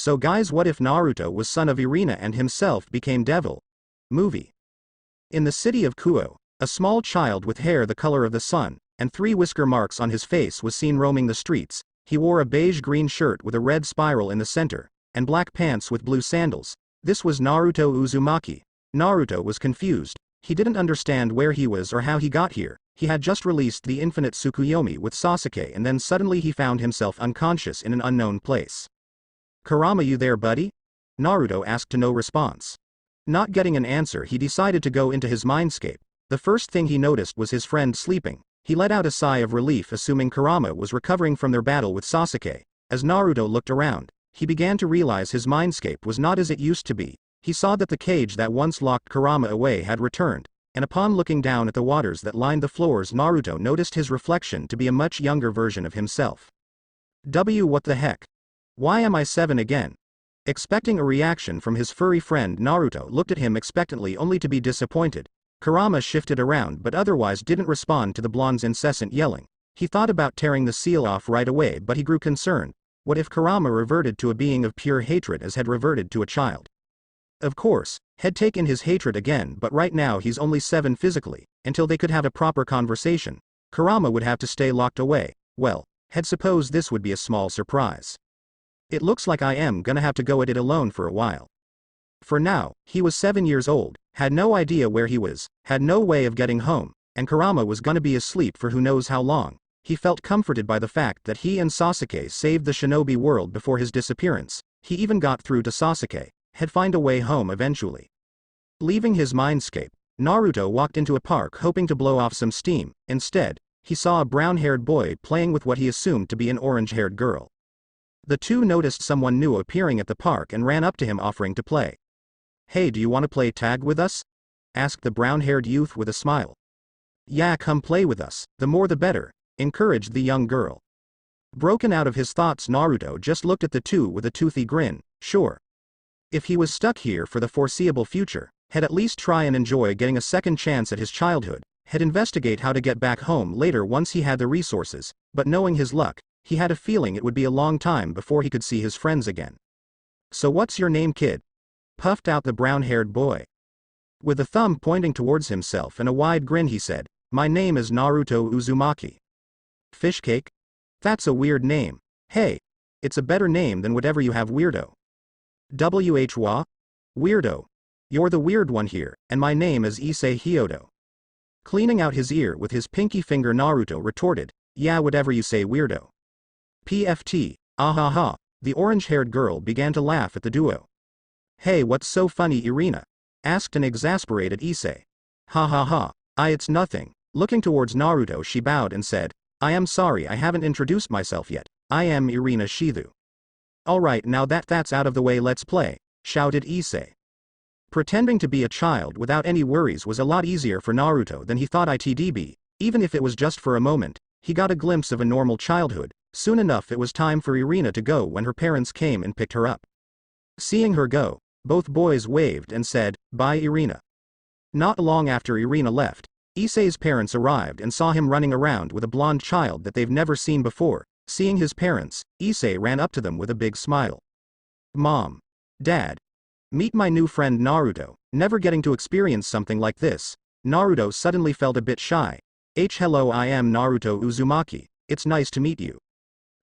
So guys, what if Naruto was son of Irina and himself became devil? Movie. In the city of Kuo, a small child with hair the color of the sun, and 3 whisker marks on his face was seen roaming the streets. He wore a beige-green shirt with a red spiral in the center, and black pants with blue sandals. This was Naruto Uzumaki. Naruto was confused. He didn't understand where he was or how he got here. He had just released the infinite Tsukuyomi with Sasuke and then suddenly he found himself unconscious in an unknown place. Kurama, you there, buddy? Naruto asked to no response. Not getting an answer, he decided to go into his mindscape. The first thing he noticed was his friend sleeping. He let out a sigh of relief, assuming Kurama was recovering from their battle with Sasuke. As Naruto looked around, he began to realize his mindscape was not as it used to be. He saw that the cage that once locked Kurama away had returned, and upon looking down at the waters that lined the floors, Naruto noticed his reflection to be a much younger version of himself. What the heck? Why am I 7 again? Expecting a reaction from his furry friend, Naruto looked at him expectantly only to be disappointed. Kurama shifted around but otherwise didn't respond to the blonde's incessant yelling. He thought about tearing the seal off right away, but he grew concerned. What if Kurama reverted to a being of pure hatred as had reverted to a child? Of course, had taken his hatred again, but right now he's only 7 physically. Until they could have a proper conversation, Kurama would have to stay locked away. Well, had supposed this would be a small surprise. It looks like I am gonna have to go at it alone for a while. For now, he was 7 years old, had no idea where he was, had no way of getting home, and Kurama was gonna be asleep for who knows how long. He felt comforted by the fact that he and Sasuke saved the shinobi world before his disappearance. He even got through to Sasuke, had find a way home eventually. Leaving his mindscape, Naruto walked into a park hoping to blow off some steam. Instead, he saw a brown-haired boy playing with what he assumed to be an orange-haired girl. The two noticed someone new appearing at the park and ran up to him offering to play. Hey, do you want to play tag with us? Asked the brown-haired youth with a smile. Yeah, come play with us, the more the better, encouraged the young girl. Broken out of his thoughts, Naruto just looked at the two with a toothy grin. Sure. If he was stuck here for the foreseeable future, had at least try and enjoy getting a second chance at his childhood, had investigate how to get back home later once he had the resources, but knowing his luck, he had a feeling it would be a long time before he could see his friends again. So what's your name, kid? Puffed out the brown-haired boy. With a thumb pointing towards himself and a wide grin he said, my name is Naruto Uzumaki. Fishcake? That's a weird name. Hey, it's a better name than whatever you have, weirdo. Wh? Weirdo. You're the weird one here, and my name is Issei Hyodo. Cleaning out his ear with his pinky finger, Naruto retorted, yeah, whatever you say, weirdo. PFT, ahaha. The orange-haired girl began to laugh at the duo. Hey, what's so funny, Irina? Asked an exasperated Issei. Ha ha ha. It's nothing. Looking towards Naruto, she bowed and said, I am sorry I haven't introduced myself yet. I am Irina Shizu. Alright, now that that's out of the way, let's play, shouted Issei. Pretending to be a child without any worries was a lot easier for Naruto than he thought it'd be. Even if it was just for a moment, he got a glimpse of a normal childhood. Soon enough it was time for Irina to go when her parents came and picked her up. Seeing her go, both boys waved and said, bye Irina. Not long after Irina left, Issei's parents arrived and saw him running around with a blonde child that they've never seen before. Seeing his parents, Issei ran up to them with a big smile. Mom. Dad. Meet my new friend Naruto. Never getting to experience something like this, Naruto suddenly felt a bit shy. Hello, I am Naruto Uzumaki. It's nice to meet you.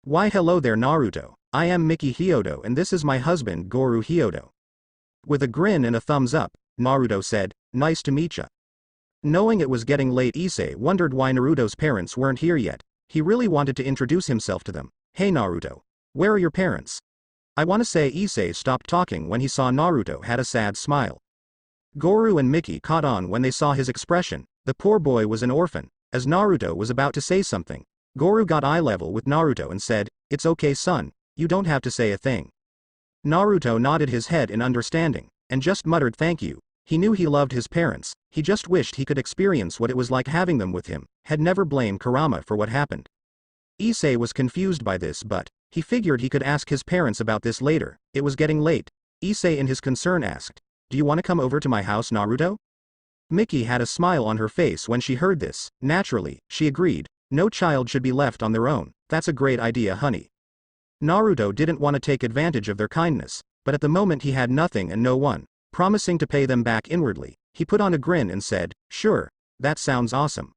Why hello there, Naruto. I am Miki Hyodo and this is my husband Goru Hyodo. With a grin and a thumbs up, Naruto said, nice to meet ya. Knowing it was getting late, Issei wondered why Naruto's parents weren't here yet. He really wanted to introduce himself to them. Hey Naruto. Where are your parents? I wanna say. Issei stopped talking when he saw Naruto had a sad smile. Goru and Miki caught on when they saw his expression. The poor boy was an orphan. As Naruto was about to say something, Goru got eye level with Naruto and said, it's okay son, you don't have to say a thing. Naruto nodded his head in understanding, and just muttered thank you. He knew he loved his parents, he just wished he could experience what it was like having them with him, had never blamed Kurama for what happened. Issei was confused by this, but he figured he could ask his parents about this later. It was getting late. Issei in his concern asked, do you want to come over to my house, Naruto? Miki had a smile on her face when she heard this. Naturally, she agreed. No child should be left on their own. That's a great idea, honey. Naruto didn't want to take advantage of their kindness, but at the moment he had nothing and no one. Promising to pay them back inwardly, he put on a grin and said, "Sure, that sounds awesome."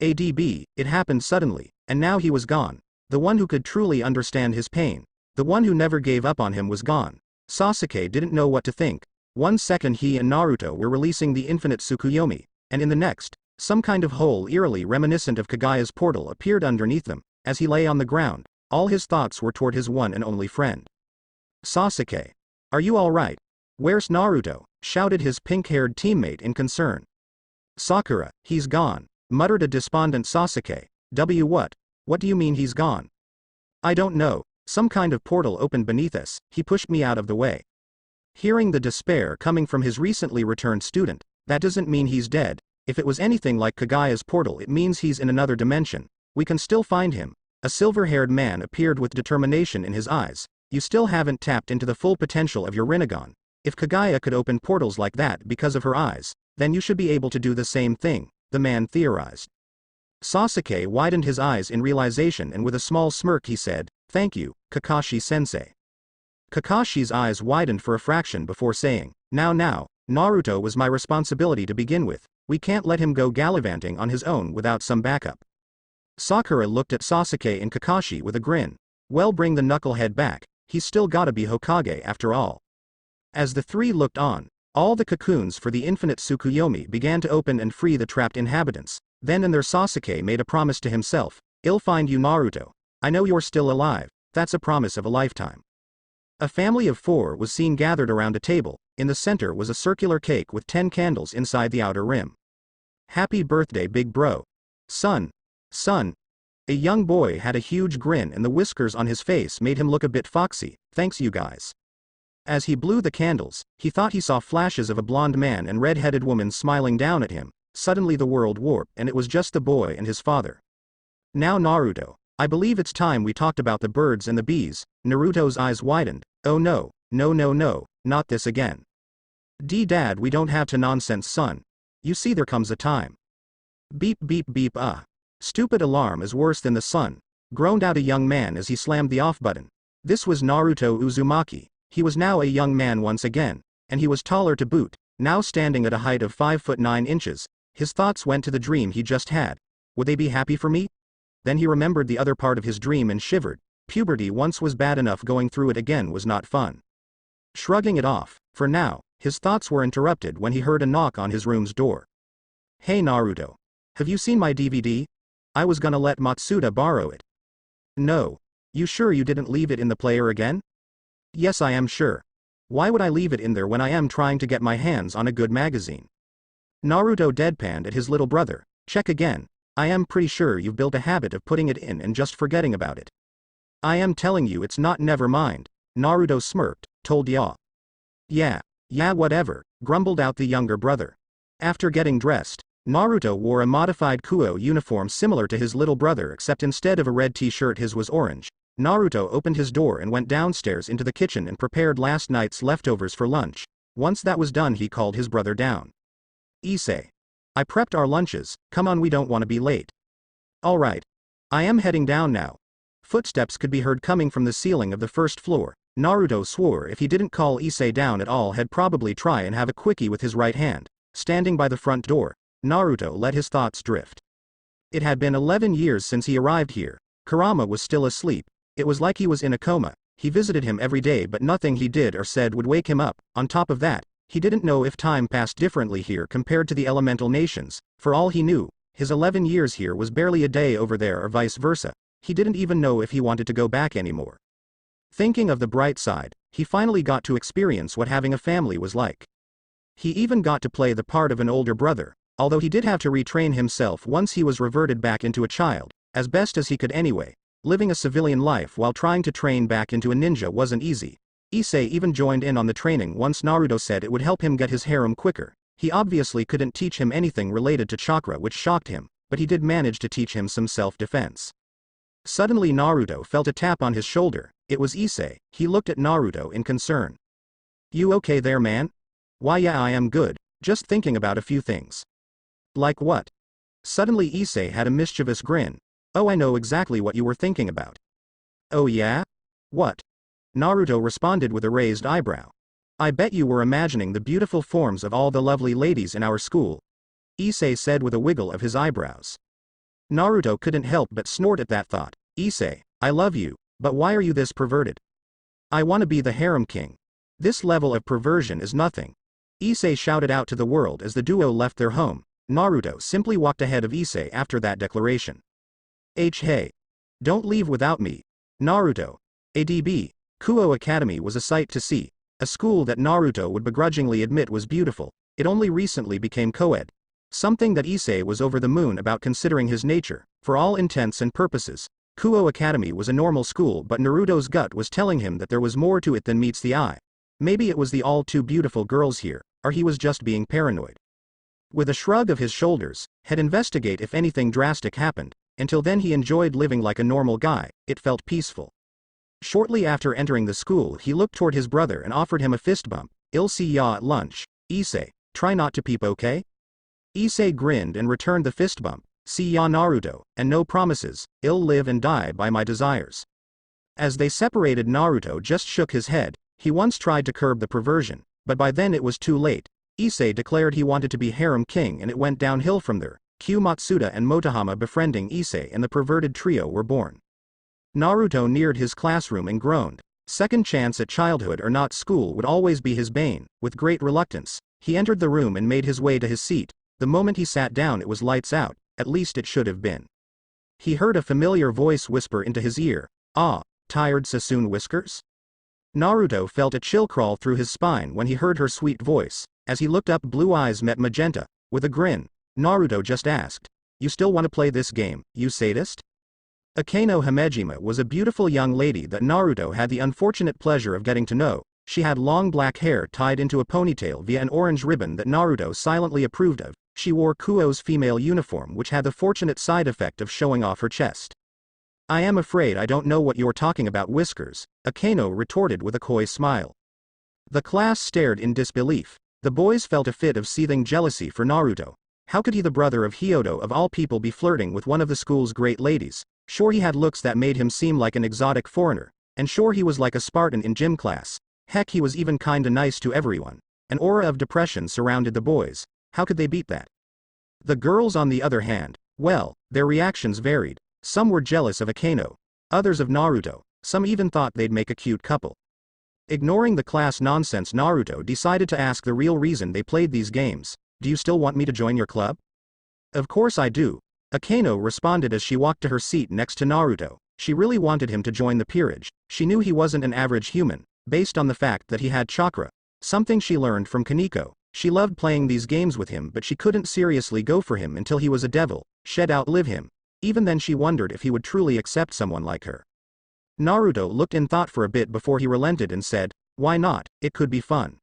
ADB, it happened suddenly, and now he was gone. The one who could truly understand his pain. The one who never gave up on him was gone. Sasuke didn't know what to think. One second he and Naruto were releasing the infinite Tsukuyomi, and in the next, some kind of hole eerily reminiscent of Kagaya's portal appeared underneath them. As he lay on the ground, all his thoughts were toward his one and only friend. "Sasuke. Are you alright? Where's Naruto?" shouted his pink-haired teammate in concern. "Sakura, he's gone," muttered a despondent Sasuke. What? What do you mean he's gone?" "I don't know, some kind of portal opened beneath us, he pushed me out of the way." Hearing the despair coming from his recently returned student, "That doesn't mean he's dead. If it was anything like Kagaya's portal, it means he's in another dimension. We can still find him." A silver-haired man appeared with determination in his eyes. "You still haven't tapped into the full potential of your Rinnegan. If Kagaya could open portals like that because of her eyes, then you should be able to do the same thing," the man theorized. Sasuke widened his eyes in realization and with a small smirk he said, "Thank you, Kakashi-sensei." Kakashi's eyes widened for a fraction before saying, Now, Naruto was my responsibility to begin with. We can't let him go gallivanting on his own without some backup." Sakura looked at Sasuke and Kakashi with a grin. "Well, bring the knucklehead back, he's still gotta be Hokage after all." As the three looked on, all the cocoons for the infinite Tsukuyomi began to open and free the trapped inhabitants. Then and there Sasuke made a promise to himself, "I'll find you Naruto. I know you're still alive, that's a promise of a lifetime." A family of 4 was seen gathered around a table. In the center was a circular cake with 10 candles inside the outer rim. "Happy birthday, big bro. Son. A young boy had a huge grin and the whiskers on his face made him look a bit foxy. "Thanks you guys." As he blew the candles, he thought he saw flashes of a blonde man and red-headed woman smiling down at him. Suddenly the world warped and it was just the boy and his father. "Now Naruto, I believe it's time we talked about the birds and the bees." Naruto's eyes widened. "Oh no, not this again. Dad, we don't have to nonsense, son. You see there comes a time." Beep beep beep. Stupid alarm is worse than the sun," groaned out a young man as he slammed the off button. This was Naruto Uzumaki. He was now a young man once again, and he was taller to boot, now standing at a height of 5 foot 9 inches. His thoughts went to the dream he just had. Would they be happy for me? Then he remembered the other part of his dream and shivered. Puberty once was bad enough, going through it again was not fun. Shrugging it off, for now, his thoughts were interrupted when he heard a knock on his room's door. "Hey Naruto. Have you seen my DVD? I was gonna let Matsuda borrow it." "No. You sure you didn't leave it in the player again?" "Yes, I am sure. Why would I leave it in there when I am trying to get my hands on a good magazine?" Naruto deadpanned at his little brother. "Check again. I am pretty sure you've built a habit of putting it in and just forgetting about it." "I am telling you it's not, never mind." Naruto smirked, told ya. Yeah, whatever," grumbled out the younger brother. After getting dressed, Naruto wore a modified Kuo uniform similar to his little brother, except instead of a red t-shirt his was orange. Naruto opened his door and went downstairs into the kitchen and prepared last night's leftovers for lunch. Once that was done he called his brother down. "Issei. I prepped our lunches, come on, we don't want to be late." "Alright. I am heading down now." Footsteps could be heard coming from the ceiling of the first floor. Naruto swore if he didn't call Issei down at all he'd probably try and have a quickie with his right hand. Standing by the front door, Naruto let his thoughts drift. It had been 11 years since he arrived here. Kurama was still asleep. It was like he was in a coma. He visited him every day but nothing he did or said would wake him up. On top of that, he didn't know if time passed differently here compared to the elemental nations. For all he knew, his 11 years here was barely a day over there or vice versa. He didn't even know if he wanted to go back anymore. Thinking of the bright side, he finally got to experience what having a family was like. He even got to play the part of an older brother, although he did have to retrain himself once he was reverted back into a child, as best as he could anyway. Living a civilian life while trying to train back into a ninja wasn't easy. Issei even joined in on the training once Naruto said it would help him get his harem quicker. He obviously couldn't teach him anything related to chakra, which shocked him, but he did manage to teach him some self-defense. Suddenly Naruto felt a tap on his shoulder. It was Issei. He looked at Naruto in concern. "You okay there, man?" "Why yeah, I am good, just thinking about a few things." "Like what?" Suddenly Issei had a mischievous grin. "Oh, I know exactly what you were thinking about." "Oh yeah? What? Naruto responded with a raised eyebrow. I bet you were imagining the beautiful forms of all the lovely ladies in our school, Issei said with a wiggle of his eyebrows. Naruto couldn't help but snort at that thought. Issei, I love you, but why are you this perverted? I want to be the harem king. This level of perversion is nothing. Issei shouted out to the world as the duo left their home. Naruto simply walked ahead of Issei after that declaration. Hey. Don't leave without me. Naruto. ADB. Kuo Academy was a sight to see. A school that Naruto would begrudgingly admit was beautiful. It only recently became co-ed. Something that Issei was over the moon about considering his nature. For all intents and purposes, Kuo Academy was a normal school, but Naruto's gut was telling him that there was more to it than meets the eye. Maybe it was the all too beautiful girls here, or he was just being paranoid. With a shrug of his shoulders, he'd investigate if anything drastic happened. Until then he enjoyed living like a normal guy, it felt peaceful. Shortly after entering the school he looked toward his brother and offered him a fist bump. I'll see ya at lunch. Issei, try not to peep, okay? Issei grinned and returned the fist bump. See ya Naruto, and no promises, I'll live and die by my desires. As they separated, Naruto just shook his head. He once tried to curb the perversion, but by then it was too late. Issei declared he wanted to be harem king and it went downhill from there. Q Matsuda and Motohama befriending Issei and the perverted trio were born. Naruto neared his classroom and groaned. Second chance at childhood or not, school would always be his bane. With great reluctance, he entered the room and made his way to his seat. The moment he sat down it was lights out, at least it should have been. He heard a familiar voice whisper into his ear. Ah, tired Sasune Whiskers? Naruto felt a chill crawl through his spine when he heard her sweet voice. As he looked up, blue eyes met magenta. With a grin, Naruto just asked, "You still want to play this game, you sadist?" Akeno Himejima was a beautiful young lady that Naruto had the unfortunate pleasure of getting to know. She had long black hair tied into a ponytail via an orange ribbon that Naruto silently approved of. She wore Kuo's female uniform, which had the fortunate side effect of showing off her chest. I am afraid I don't know what you're talking about, Whiskers, Akeno retorted with a coy smile. The class stared in disbelief. The boys felt a fit of seething jealousy for Naruto. How could he, the brother of Hyodo of all people, be flirting with one of the school's great ladies? Sure, he had looks that made him seem like an exotic foreigner, and sure he was like a Spartan in gym class. Heck, he was even kinda nice to everyone. An aura of depression surrounded the boys. How could they beat that? The girls, on the other hand, well, their reactions varied. Some were jealous of Akeno, others of Naruto, some even thought they'd make a cute couple. Ignoring the class nonsense, Naruto decided to ask the real reason they played these games. Do you still want me to join your club? Of course I do, Akeno responded as she walked to her seat next to Naruto. She really wanted him to join the peerage. She knew he wasn't an average human, based on the fact that he had chakra, something she learned from Kaneko. She loved playing these games with him, but she couldn't seriously go for him until he was a devil. She'd outlive him. Even then she wondered if he would truly accept someone like her. Naruto looked in thought for a bit before he relented and said, "Why not? It could be fun."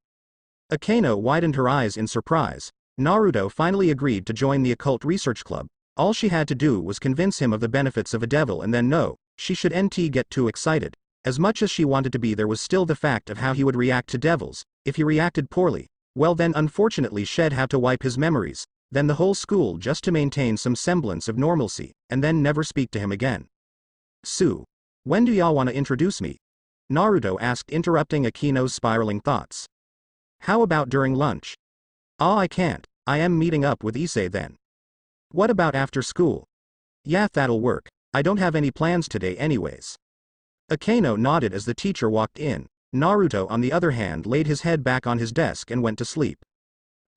Akeno widened her eyes in surprise. Naruto finally agreed to join the Occult Research Club. All she had to do was convince him of the benefits of a devil, and then no, she shouldn't get too excited. As much as she wanted to be, there was still the fact of how he would react to devils. If he reacted poorly, well then unfortunately she'd have to wipe his memories, then the whole school, just to maintain some semblance of normalcy, and then never speak to him again. "Sue, when do y'all want to introduce me?" Naruto asked, interrupting Akeno's spiraling thoughts. "How about during lunch?" "Ah, I can't. I am meeting up with Issei then." "What about after school?" "Yeah, that'll work. I don't have any plans today anyways." Akeno nodded as the teacher walked in. Naruto, on the other hand, laid his head back on his desk and went to sleep.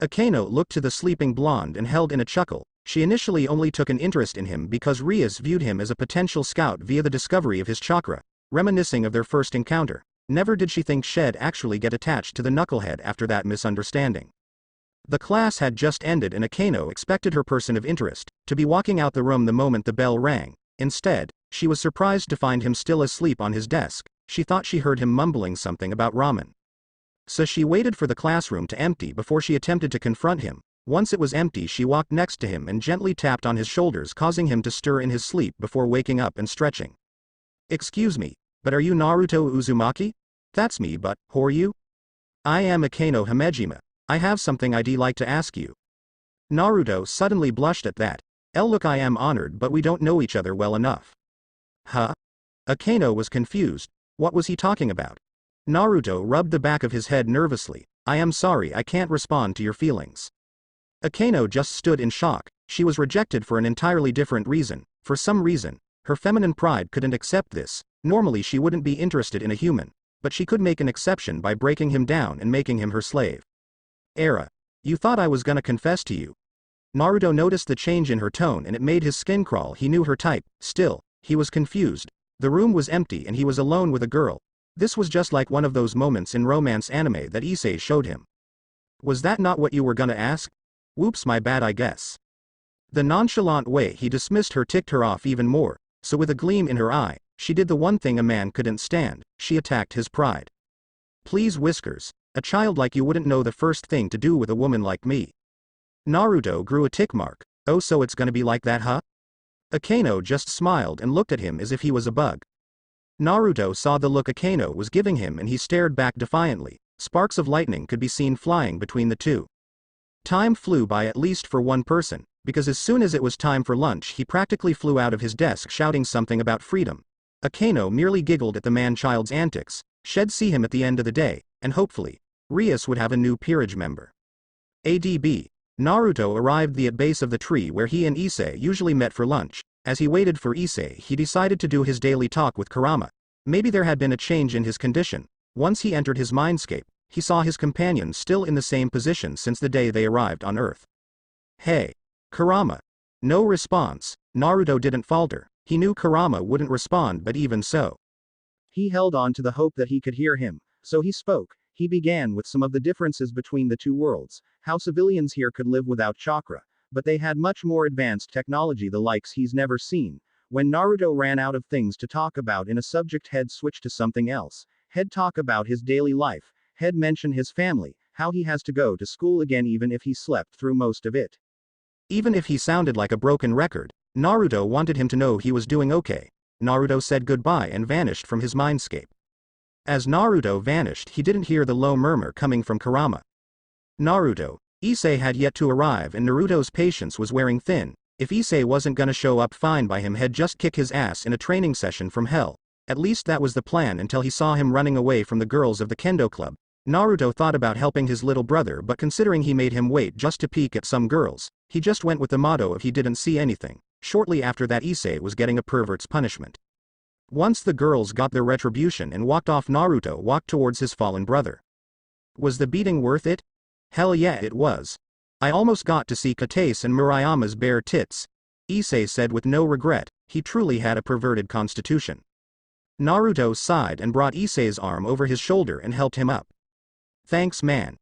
Akeno looked to the sleeping blonde and held in a chuckle. She initially only took an interest in him because Rias viewed him as a potential scout via the discovery of his chakra, reminiscing of their first encounter. Never did she think she'd actually get attached to the knucklehead after that misunderstanding. The class had just ended and Akeno expected her person of interest to be walking out the room the moment the bell rang. Instead, she was surprised to find him still asleep on his desk. She thought she heard him mumbling something about ramen. So she waited for the classroom to empty before she attempted to confront him. Once it was empty, she walked next to him and gently tapped on his shoulders, causing him to stir in his sleep before waking up and stretching. "Excuse me, but are you Naruto Uzumaki?" "That's me, but who are you?" "I am Akeno Himejima. I have something I'd like to ask you." Naruto suddenly blushed at that. "Look, I am honored, but we don't know each other well enough." "Huh?" Akeno was confused. What was he talking about? Naruto rubbed the back of his head nervously. I am sorry, I can't respond to your feelings. Akeno just stood in shock. She was rejected for an entirely different reason. For some reason, her feminine pride couldn't accept this. Normally she wouldn't be interested in a human, but she could make an exception by breaking him down and making him her slave. Era. You thought I was gonna confess to you? Naruto noticed the change in her tone and it made his skin crawl. He knew her type. Still, he was confused. The room was empty and he was alone with a girl. This was just like one of those moments in romance anime that Issei showed him. Was that not what you were gonna ask? Whoops, my bad, I guess. The nonchalant way he dismissed her ticked her off even more, so with a gleam in her eye, she did the one thing a man couldn't stand. She attacked his pride. Please, Whiskers, a child like you wouldn't know the first thing to do with a woman like me. Naruto grew a tick mark. Oh, so it's gonna be like that, huh? Akeno just smiled and looked at him as if he was a bug. Naruto saw the look Akeno was giving him and he stared back defiantly. Sparks of lightning could be seen flying between the two. Time flew by, at least for one person, because as soon as it was time for lunch he practically flew out of his desk shouting something about freedom. Akeno merely giggled at the man-child's antics. She'd see him at the end of the day, and hopefully, Rias would have a new peerage member. ADB. Naruto arrived at the base of the tree where he and Issei usually met for lunch. As he waited for Issei, he decided to do his daily talk with Kurama. Maybe there had been a change in his condition. Once he entered his mindscape, he saw his companion still in the same position since the day they arrived on Earth. Hey, Kurama. No response. Naruto didn't falter. He knew Kurama wouldn't respond, but even so, he held on to the hope that he could hear him, so he spoke. He began with some of the differences between the two worlds, how civilians here could live without chakra, but they had much more advanced technology, the likes he's never seen. When Naruto ran out of things to talk about in a subject, he'd switch to something else. He'd talk about his daily life, he'd mention his family, how he has to go to school again even if he slept through most of it. Even if he sounded like a broken record, Naruto wanted him to know he was doing okay. Naruto said goodbye and vanished from his mindscape. As Naruto vanished, he didn't hear the low murmur coming from Kurama. Naruto. Issei had yet to arrive and Naruto's patience was wearing thin. If Issei wasn't gonna show up fine by him, he'd just kick his ass in a training session from hell. At least that was the plan until he saw him running away from the girls of the Kendo Club. Naruto thought about helping his little brother, but considering he made him wait just to peek at some girls, he just went with the motto of he didn't see anything. Shortly after that, Issei was getting a pervert's punishment. Once the girls got their retribution and walked off, Naruto walked towards his fallen brother. Was the beating worth it? Hell yeah, it was. I almost got to see Kata's and Murayama's bare tits. Issei said with no regret. He truly had a perverted constitution. Naruto sighed and brought Issei's arm over his shoulder and helped him up. Thanks, man.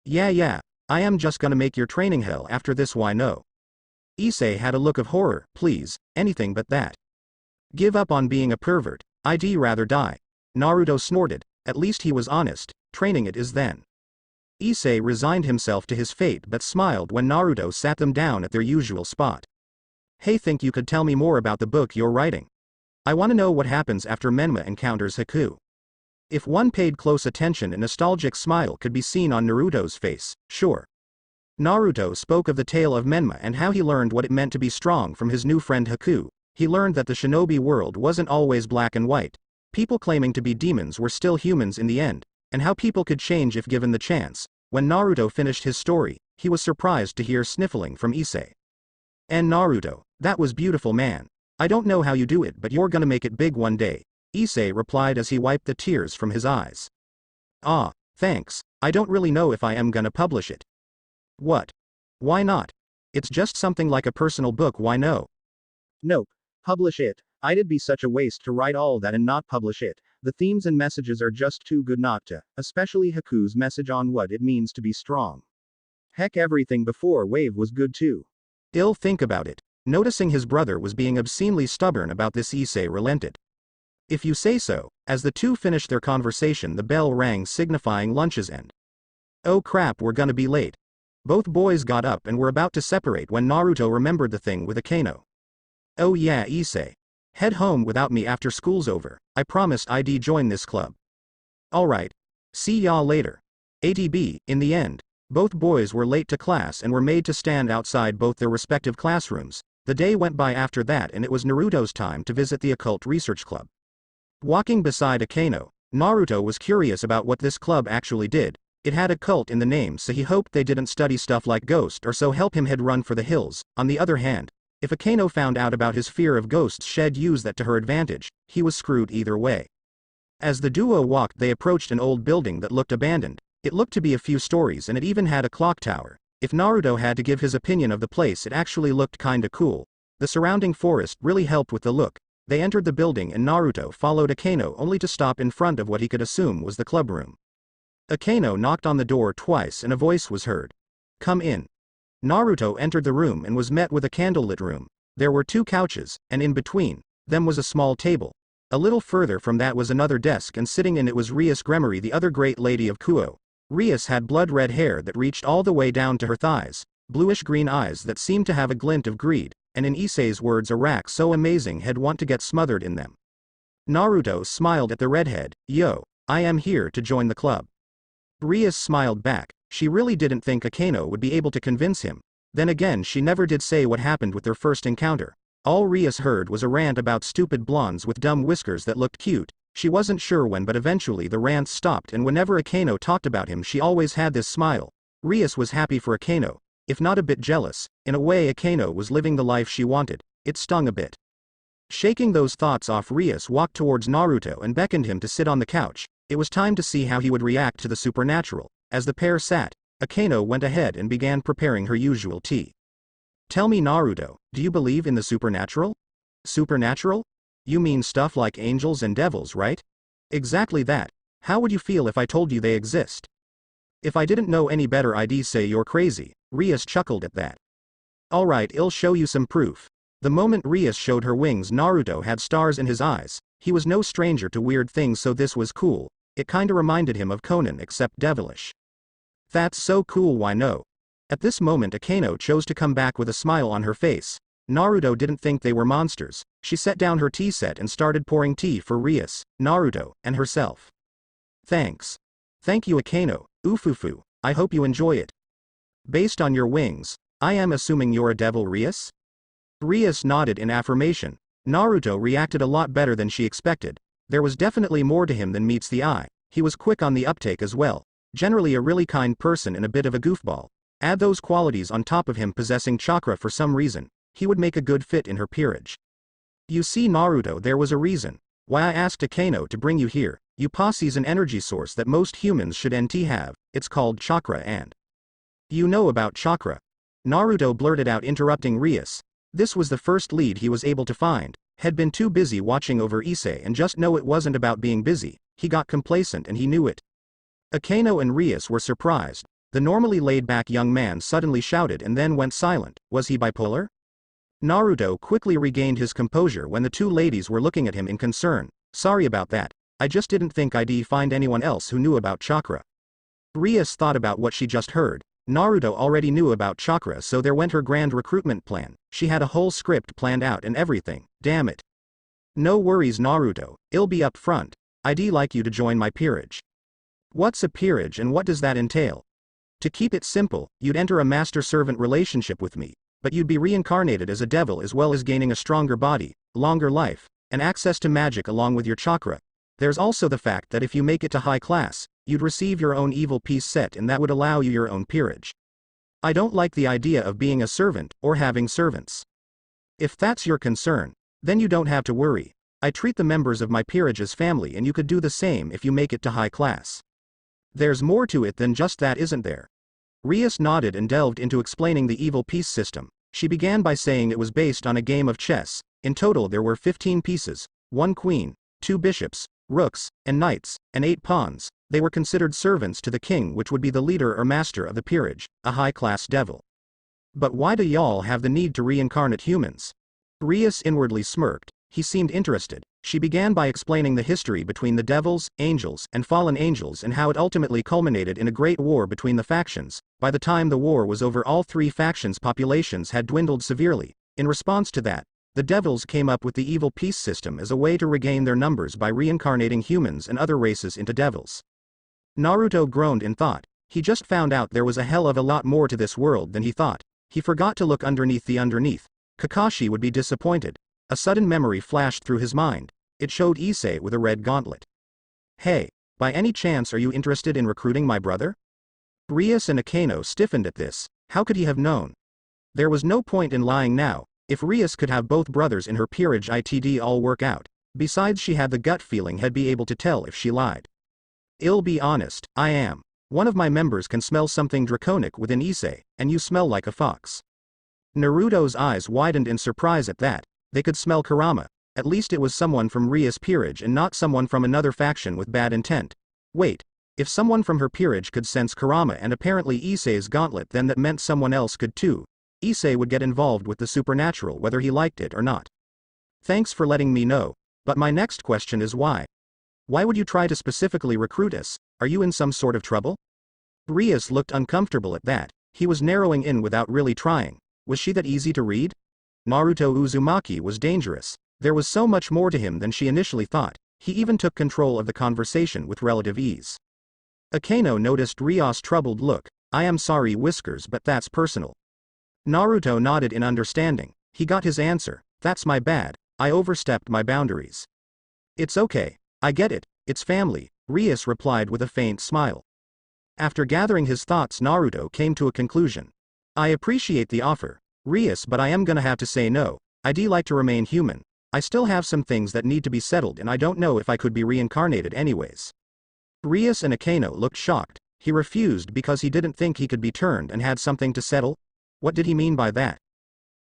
Yeah, I am just gonna make your training hell after this, why no? Issei had a look of horror. Please, anything but that. Give up on being a pervert. I'd rather die. Naruto snorted. At least he was honest. Training it is then. Issei resigned himself to his fate but smiled when Naruto sat them down at their usual spot. Hey, think you could tell me more about the book you're writing? I want to know what happens after Menma encounters Haku. If one paid close attention, a nostalgic smile could be seen on Naruto's face. Sure. Naruto spoke of the tale of Menma and how he learned what it meant to be strong from his new friend Haku. He learned that the shinobi world wasn't always black and white. People claiming to be demons were still humans in the end, and how people could change if given the chance. When Naruto finished his story, he was surprised to hear sniffling from Issei. And Naruto, that was beautiful, man. I don't know how you do it, but you're gonna make it big one day. Issei replied as he wiped the tears from his eyes. Ah, thanks. I don't really know if I am gonna publish it. What? Why not? It's just something like a personal book, why no? Nope. Publish it. It'd be such a waste to write all that and not publish it. The themes and messages are just too good not to, especially Haku's message on what it means to be strong. Heck, everything before Wave was good too. Think about it. Noticing his brother was being obscenely stubborn about this, Issei relented. If you say so. As the two finished their conversation, the bell rang signifying lunch's end. Oh crap, we're gonna be late. Both boys got up and were about to separate when Naruto remembered the thing with Akeno. Oh yeah, Issei. Head home without me after school's over. I promised I'd join this club. Alright. See y'all later. ATB. In the end, both boys were late to class and were made to stand outside both their respective classrooms. The day went by after that and it was Naruto's time to visit the Occult Research Club. Walking beside Akano, Naruto was curious about what this club actually did. It had Occult in the name, so he hoped they didn't study stuff like ghost or so help him head run for the hills. On the other hand, if Akano found out about his fear of ghosts, she'd use that to her advantage. He was screwed either way. As the duo walked, they approached an old building that looked abandoned. It looked to be a few stories and it even had a clock tower. If Naruto had to give his opinion of the place, it actually looked kinda cool. The surrounding forest really helped with the look. They entered the building and Naruto followed Akano only to stop in front of what he could assume was the club room. Akano knocked on the door twice and a voice was heard. "Come in." Naruto entered the room and was met with a candlelit room. There were 2 couches, and in between them was a small table. A little further from that was another desk, and sitting in it was Rias Gremory, the other great lady of Kuo. Rias had blood-red hair that reached all the way down to her thighs, bluish-green eyes that seemed to have a glint of greed, and in Issei's words, a rack so amazing he'd want to get smothered in them. Naruto smiled at the redhead. "Yo, I am here to join the club." Rias smiled back. She really didn't think Akano would be able to convince him. Then again, she never did say what happened with their first encounter. All Rias heard was a rant about stupid blondes with dumb whiskers that looked cute. She wasn't sure when, but eventually the rants stopped, and whenever Akano talked about him, she always had this smile. Rias was happy for Akano, if not a bit jealous. In a way, Akano was living the life she wanted. It stung a bit. Shaking those thoughts off, Rias walked towards Naruto and beckoned him to sit on the couch. It was time to see how he would react to the supernatural. As the pair sat, Akano went ahead and began preparing her usual tea. "Tell me, Naruto, do you believe in the supernatural?" "Supernatural? You mean stuff like angels and devils, right?" "Exactly that. How would you feel if I told you they exist?" "If I didn't know any better, I'd say you're crazy." Rias chuckled at that. "Alright, I'll show you some proof." The moment Rias showed her wings, Naruto had stars in his eyes. He was no stranger to weird things, so this was cool. It kinda reminded him of Conan, except devilish. "That's so cool, why no?" At this moment, Akano chose to come back with a smile on her face. Naruto didn't think they were monsters. She set down her tea set and started pouring tea for Rias, Naruto, and herself. "Thanks." "Thank you, Akano. Ufufu, I hope you enjoy it." "Based on your wings, I am assuming you're a devil, Rias?" Rias nodded in affirmation. Naruto reacted a lot better than she expected. There was definitely more to him than meets the eye. He was quick on the uptake as well. Generally a really kind person and a bit of a goofball. Add those qualities on top of him possessing chakra for some reason, he would make a good fit in her peerage. "You see, Naruto, there was a reason why I asked Akano to bring you here. You possess an energy source that most humans should have. It's called chakra, and you know about chakra?" Naruto blurted out, interrupting Rias. This was the first lead he was able to find. Had been too busy watching over Issei, and just know it wasn't about being busy. He got complacent and he knew it. Akano and Rias were surprised. The normally laid-back young man suddenly shouted and then went silent. Was he bipolar? Naruto quickly regained his composure when the 2 ladies were looking at him in concern. "Sorry about that. I just didn't think I'd find anyone else who knew about chakra." Rias thought about what she just heard. Naruto already knew about chakra, so there went her grand recruitment plan. She had a whole script planned out and everything. Damn it. "No worries, Naruto, I'll be up front. I'd like you to join my peerage." "What's a peerage and what does that entail?" "To keep it simple, you'd enter a master-servant relationship with me, but you'd be reincarnated as a devil as well as gaining a stronger body, longer life, and access to magic along with your chakra. There's also the fact that if you make it to high class, you'd receive your own evil piece set, and that would allow you your own peerage." "I don't like the idea of being a servant, or having servants." "If that's your concern, then you don't have to worry. I treat the members of my peerage as family, and you could do the same if you make it to high class." "There's more to it than just that, isn't there?" Rias nodded and delved into explaining the evil piece system. She began by saying it was based on a game of chess. In total there were 15 pieces, 1 queen, 2 bishops, rooks, and knights, and 8 pawns. They were considered servants to the king, which would be the leader or master of the peerage, a high-class devil. "But why do y'all have the need to reincarnate humans?" Rias inwardly smirked. He seemed interested. She began by explaining the history between the devils, angels, and fallen angels, and how it ultimately culminated in a great war between the factions. By the time the war was over, all 3 factions' populations had dwindled severely. In response to that, the devils came up with the evil peace system as a way to regain their numbers by reincarnating humans and other races into devils. Naruto groaned in thought. He just found out there was a hell of a lot more to this world than he thought. He forgot to look underneath the underneath. Kakashi would be disappointed. A sudden memory flashed through his mind. It showed Issei with a red gauntlet. Hey, by any chance are you interested in recruiting my brother? Rias and Akeno stiffened at this. How could he have known? There was no point in lying now. If Rias could have both brothers in her peerage it'd all work out. Besides, she had the gut feeling he'd be able to tell if she lied. I'll be honest, I am. One of my members can smell something draconic within Issei, and you smell like a fox. Naruto's eyes widened in surprise at that. They could smell Kurama. At least it was someone from Rias' peerage and not someone from another faction with bad intent. Wait. If someone from her peerage could sense Kurama and apparently Issei's gauntlet, then that meant someone else could too. Issei would get involved with the supernatural whether he liked it or not. Thanks for letting me know, but my next question is why? Why would you try to specifically recruit us? Are you in some sort of trouble? Rias looked uncomfortable at that. He was narrowing in without really trying. Was she that easy to read? Naruto Uzumaki was dangerous. There was so much more to him than she initially thought. He even took control of the conversation with relative ease. Akeno noticed Rias' troubled look. I am sorry, Whiskers, but that's personal. Naruto nodded in understanding. He got his answer. That's my bad. I overstepped my boundaries. It's okay. I get it. It's family, Rias replied with a faint smile. After gathering his thoughts, Naruto came to a conclusion. I appreciate the offer, Rias, but I am gonna have to say no. I'd like to remain human. I still have some things that need to be settled and I don't know if I could be reincarnated anyways. Rias and Akeno looked shocked. He refused because he didn't think he could be turned and had something to settle? What did he mean by that?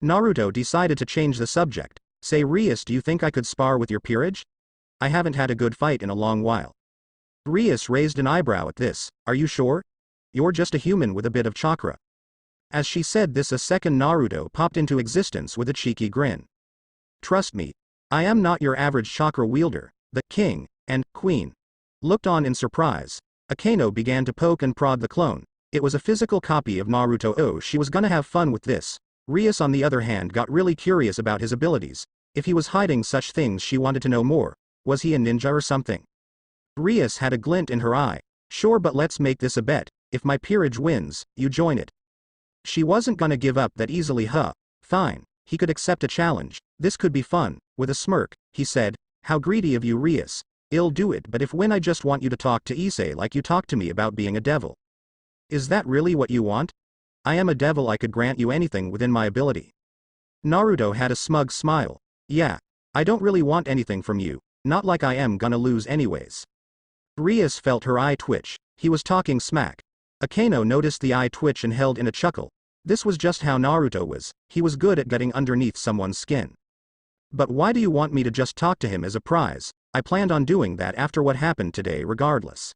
Naruto decided to change the subject. Say, Rias, do you think I could spar with your peerage? I haven't had a good fight in a long while. Rias raised an eyebrow at this. Are you sure? You're just a human with a bit of chakra. As she said this, a second Naruto popped into existence with a cheeky grin. Trust me, I am not your average chakra wielder. The king and queen looked on in surprise. Akeno began to poke and prod the clone. It was a physical copy of Naruto. Oh, she was gonna have fun with this. Rias on the other hand got really curious about his abilities. If he was hiding such things, she wanted to know more. Was he a ninja or something? Rias had a glint in her eye. Sure, but let's make this a bet. If my peerage wins, you join it. She wasn't gonna give up that easily, huh? Fine. He could accept a challenge. This could be fun. With a smirk, he said, how greedy of you, Rias. I'll do it, but if when I just want you to talk to Issei like you talked to me about being a devil. Is that really what you want? I am a devil, I could grant you anything within my ability. Naruto had a smug smile. Yeah. I don't really want anything from you. Not like I am gonna lose anyways. Rias felt her eye twitch. He was talking smack. Akeno noticed the eye twitch and held in a chuckle. This was just how Naruto was. He was good at getting underneath someone's skin. But why do you want me to just talk to him as a prize? I planned on doing that after what happened today regardless.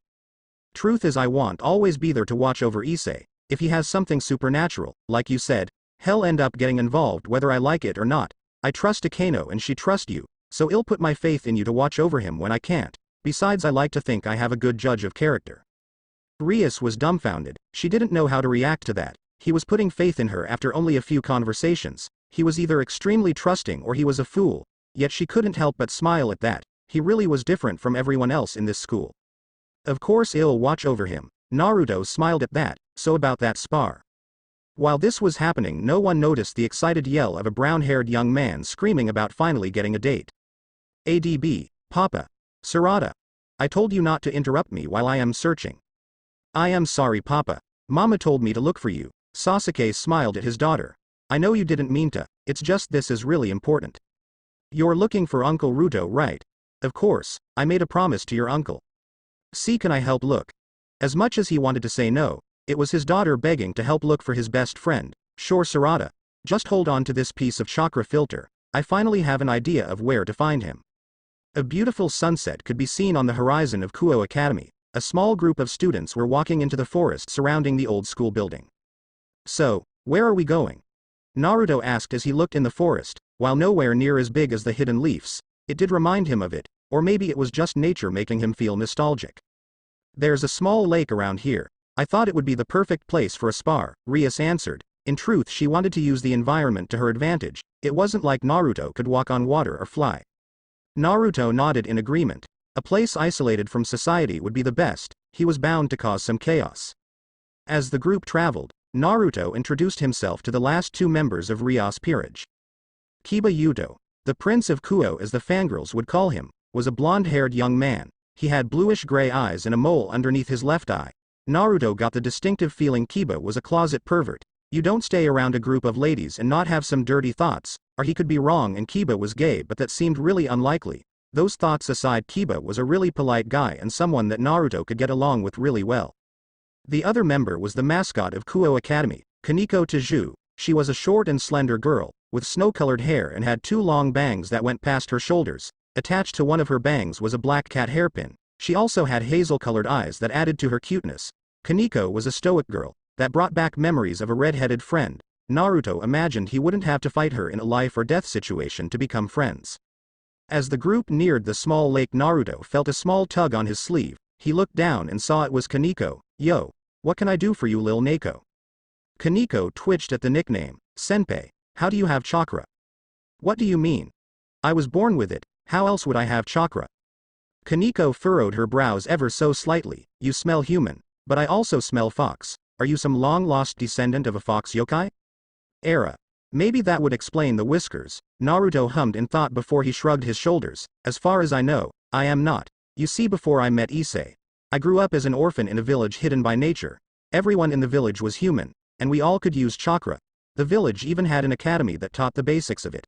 Truth is, I won't always be there to watch over Issei. If he has something supernatural, like you said, he'll end up getting involved whether I like it or not. I trust Akeno and she trusts you, so I'll put my faith in you to watch over him when I can't. Besides, I like to think I have a good judge of character. Rias was dumbfounded. She didn't know how to react to that. He was putting faith in her after only a few conversations. He was either extremely trusting or he was a fool. Yet she couldn't help but smile at that. He really was different from everyone else in this school. Of course I'll watch over him. Naruto smiled at that. So about that spar. While this was happening, no one noticed the excited yell of a brown-haired young man screaming about finally getting a date. ADB, Papa. Sarada. I told you not to interrupt me while I am searching. I am sorry, Papa. Mama told me to look for you. Sasuke smiled at his daughter. I know you didn't mean to, it's just this is really important. You're looking for Uncle Ruto, right? Of course, I made a promise to your uncle. See, can I help look? As much as he wanted to say no, it was his daughter begging to help look for his best friend. Sure, Sarada. Just hold on to this piece of chakra filter. I finally have an idea of where to find him. A beautiful sunset could be seen on the horizon of Kuo Academy. A small group of students were walking into the forest surrounding the old school building. So, where are we going? Naruto asked as he looked in the forest. While nowhere near as big as the hidden leaves, it did remind him of it, or maybe it was just nature making him feel nostalgic. There's a small lake around here. I thought it would be the perfect place for a spar, Rias answered. In truth, she wanted to use the environment to her advantage. It wasn't like Naruto could walk on water or fly. Naruto nodded in agreement. A place isolated from society would be the best. He was bound to cause some chaos. As the group traveled, Naruto introduced himself to the last two members of Rias' peerage. Kiba Yuto, the Prince of Kuo as the fangirls would call him, was a blonde-haired young man. He had bluish-gray eyes and a mole underneath his left eye. Naruto got the distinctive feeling Kiba was a closet pervert. You don't stay around a group of ladies and not have some dirty thoughts, or he could be wrong and Kiba was gay, but that seemed really unlikely. Those thoughts aside, Kiba was a really polite guy and someone that Naruto could get along with really well. The other member was the mascot of Kuo Academy, Kaneko Taju. She was a short and slender girl, with snow-colored hair and had 2 long bangs that went past her shoulders. Attached to one of her bangs was a black cat hairpin. She also had hazel-colored eyes that added to her cuteness. Kaneko was a stoic girl that brought back memories of a red-headed friend. Naruto imagined he wouldn't have to fight her in a life-or-death situation to become friends. As the group neared the small lake, Naruto felt a small tug on his sleeve. He looked down and saw it was Kaneko. "Yo, what can I do for you, Lil Neko?" Kaneko twitched at the nickname. "Senpai, how do you have chakra?" "What do you mean? I was born with it, how else would I have chakra?" Kaneko furrowed her brows ever so slightly. "You smell human, but I also smell fox. Are you some long-lost descendant of a fox yokai?" "Era. Maybe that would explain the whiskers," Naruto hummed in thought before he shrugged his shoulders. "As far as I know, I am not. You see, before I met Issei, I grew up as an orphan in a village hidden by nature. Everyone in the village was human, and we all could use chakra. The village even had an academy that taught the basics of it."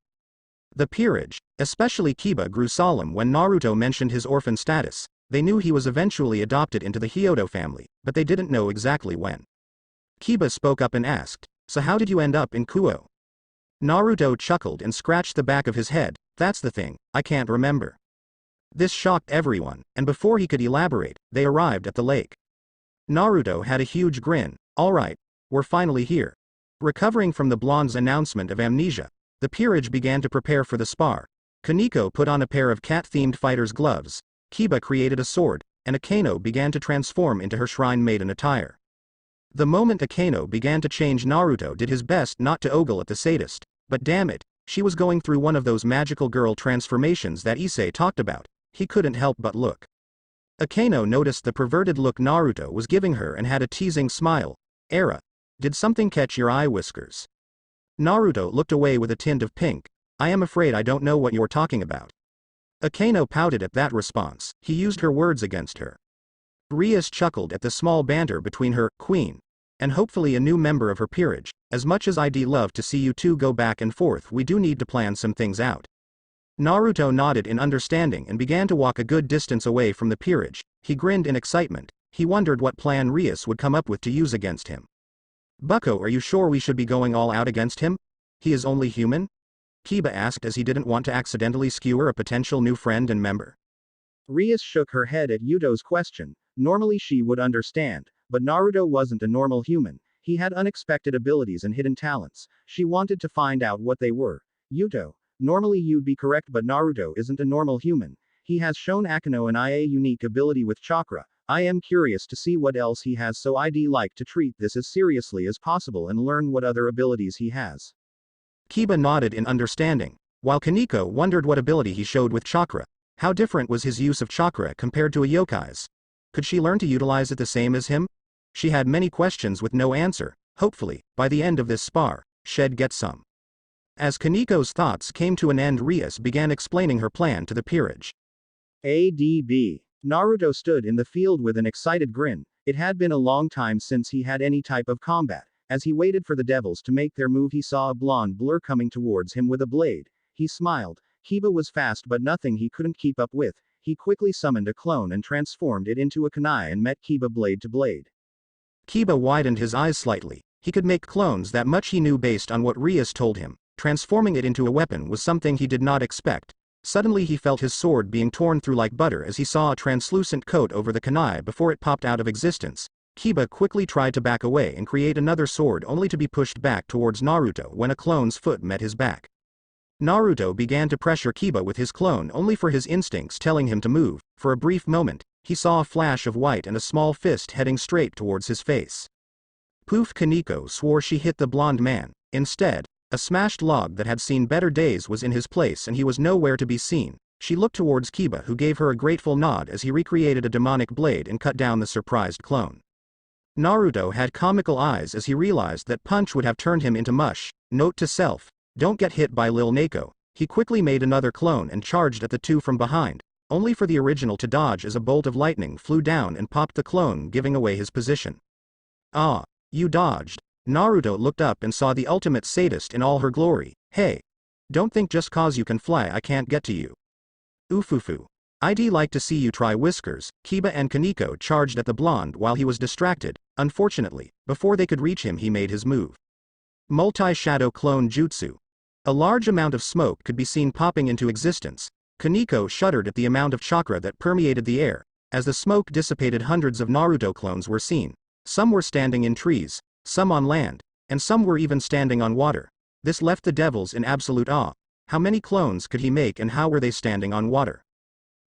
The peerage, especially Kiba, grew solemn when Naruto mentioned his orphan status. They knew he was eventually adopted into the Hyodo family, but they didn't know exactly when. Kiba spoke up and asked, "So how did you end up in Kuo?" Naruto chuckled and scratched the back of his head. "That's the thing, I can't remember." This shocked everyone, and before he could elaborate, they arrived at the lake. Naruto had a huge grin. "All right, we're finally here." Recovering from the blonde's announcement of amnesia, the peerage began to prepare for the spar. Kaneko put on a pair of cat-themed fighter's gloves. Kiba created a sword, and Akeno began to transform into her shrine maiden attire. The moment Akeno began to change, Naruto did his best not to ogle at the sadist, but damn it, she was going through one of those magical girl transformations that Issei talked about. He couldn't help but look. Akeno noticed the perverted look Naruto was giving her and had a teasing smile. "Era, did something catch your eye, Whiskers?" Naruto looked away with a tint of pink. "I am afraid I don't know what you're talking about." Akeno pouted at that response. He used her words against her. Rias chuckled at the small banter between her queen and hopefully a new member of her peerage. "As much as I'd love to see you two go back and forth, we do need to plan some things out." Naruto nodded in understanding and began to walk a good distance away from the peerage. He grinned in excitement. He wondered what plan Rias would come up with to use against him. "Bucko, are you sure we should be going all out against him? He is only human?" Kiba asked, as he didn't want to accidentally skewer a potential new friend and member. Rias shook her head at Hyodo's question. Normally she would understand, but Naruto wasn't a normal human. He had unexpected abilities and hidden talents. She wanted to find out what they were. "Hyodo, normally you'd be correct, but Naruto isn't a normal human. He has shown Akeno and IA unique ability with chakra. I am curious to see what else he has, so I'd like to treat this as seriously as possible and learn what other abilities he has." Kiba nodded in understanding, while Kaneko wondered what ability he showed with chakra. How different was his use of chakra compared to a yokai's? Could she learn to utilize it the same as him? She had many questions with no answer. Hopefully, by the end of this spar, she'd get some. As Kaneko's thoughts came to an end, Rias began explaining her plan to the peerage. ADB. Naruto stood in the field with an excited grin. It had been a long time since he had any type of combat. As he waited for the devils to make their move, he saw a blonde blur coming towards him with a blade. He smiled. Kiba was fast, but nothing he couldn't keep up with. He quickly summoned a clone and transformed it into a kunai and met Kiba blade to blade. Kiba widened his eyes slightly. He could make clones, that much he knew based on what Rias told him. Transforming it into a weapon was something he did not expect. Suddenly he felt his sword being torn through like butter as he saw a translucent coat over the kunai before it popped out of existence. Kiba quickly tried to back away and create another sword, only to be pushed back towards Naruto when a clone's foot met his back. Naruto began to pressure Kiba with his clone, only for his instincts telling him to move. For a brief moment, he saw a flash of white and a small fist heading straight towards his face. Poof! Kaneko swore she hit the blonde man. Instead, a smashed log that had seen better days was in his place and he was nowhere to be seen. She looked towards Kiba, who gave her a grateful nod as he recreated a demonic blade and cut down the surprised clone. Naruto had comical eyes as he realized that punch would have turned him into mush. Note to self: don't get hit by Lil Neko. He quickly made another clone and charged at the two from behind. only for the original to dodge as a bolt of lightning flew down and popped the clone, giving away his position. Ah, you dodged. Naruto looked up and saw the ultimate sadist in all her glory. Hey. Don't think just cause you can fly I can't get to you. Ufufu. I'd like to see you try Whiskers. Kiba and Kaneko charged at the blonde while he was distracted. Unfortunately, before they could reach him he made his move. Multi-shadow clone jutsu. A large amount of smoke could be seen popping into existence. Kaneko shuddered at the amount of chakra that permeated the air. As the smoke dissipated, hundreds of Naruto clones were seen. Some were standing in trees, some on land, and some were even standing on water. This left the devils in absolute awe. How many clones could he make and how were they standing on water?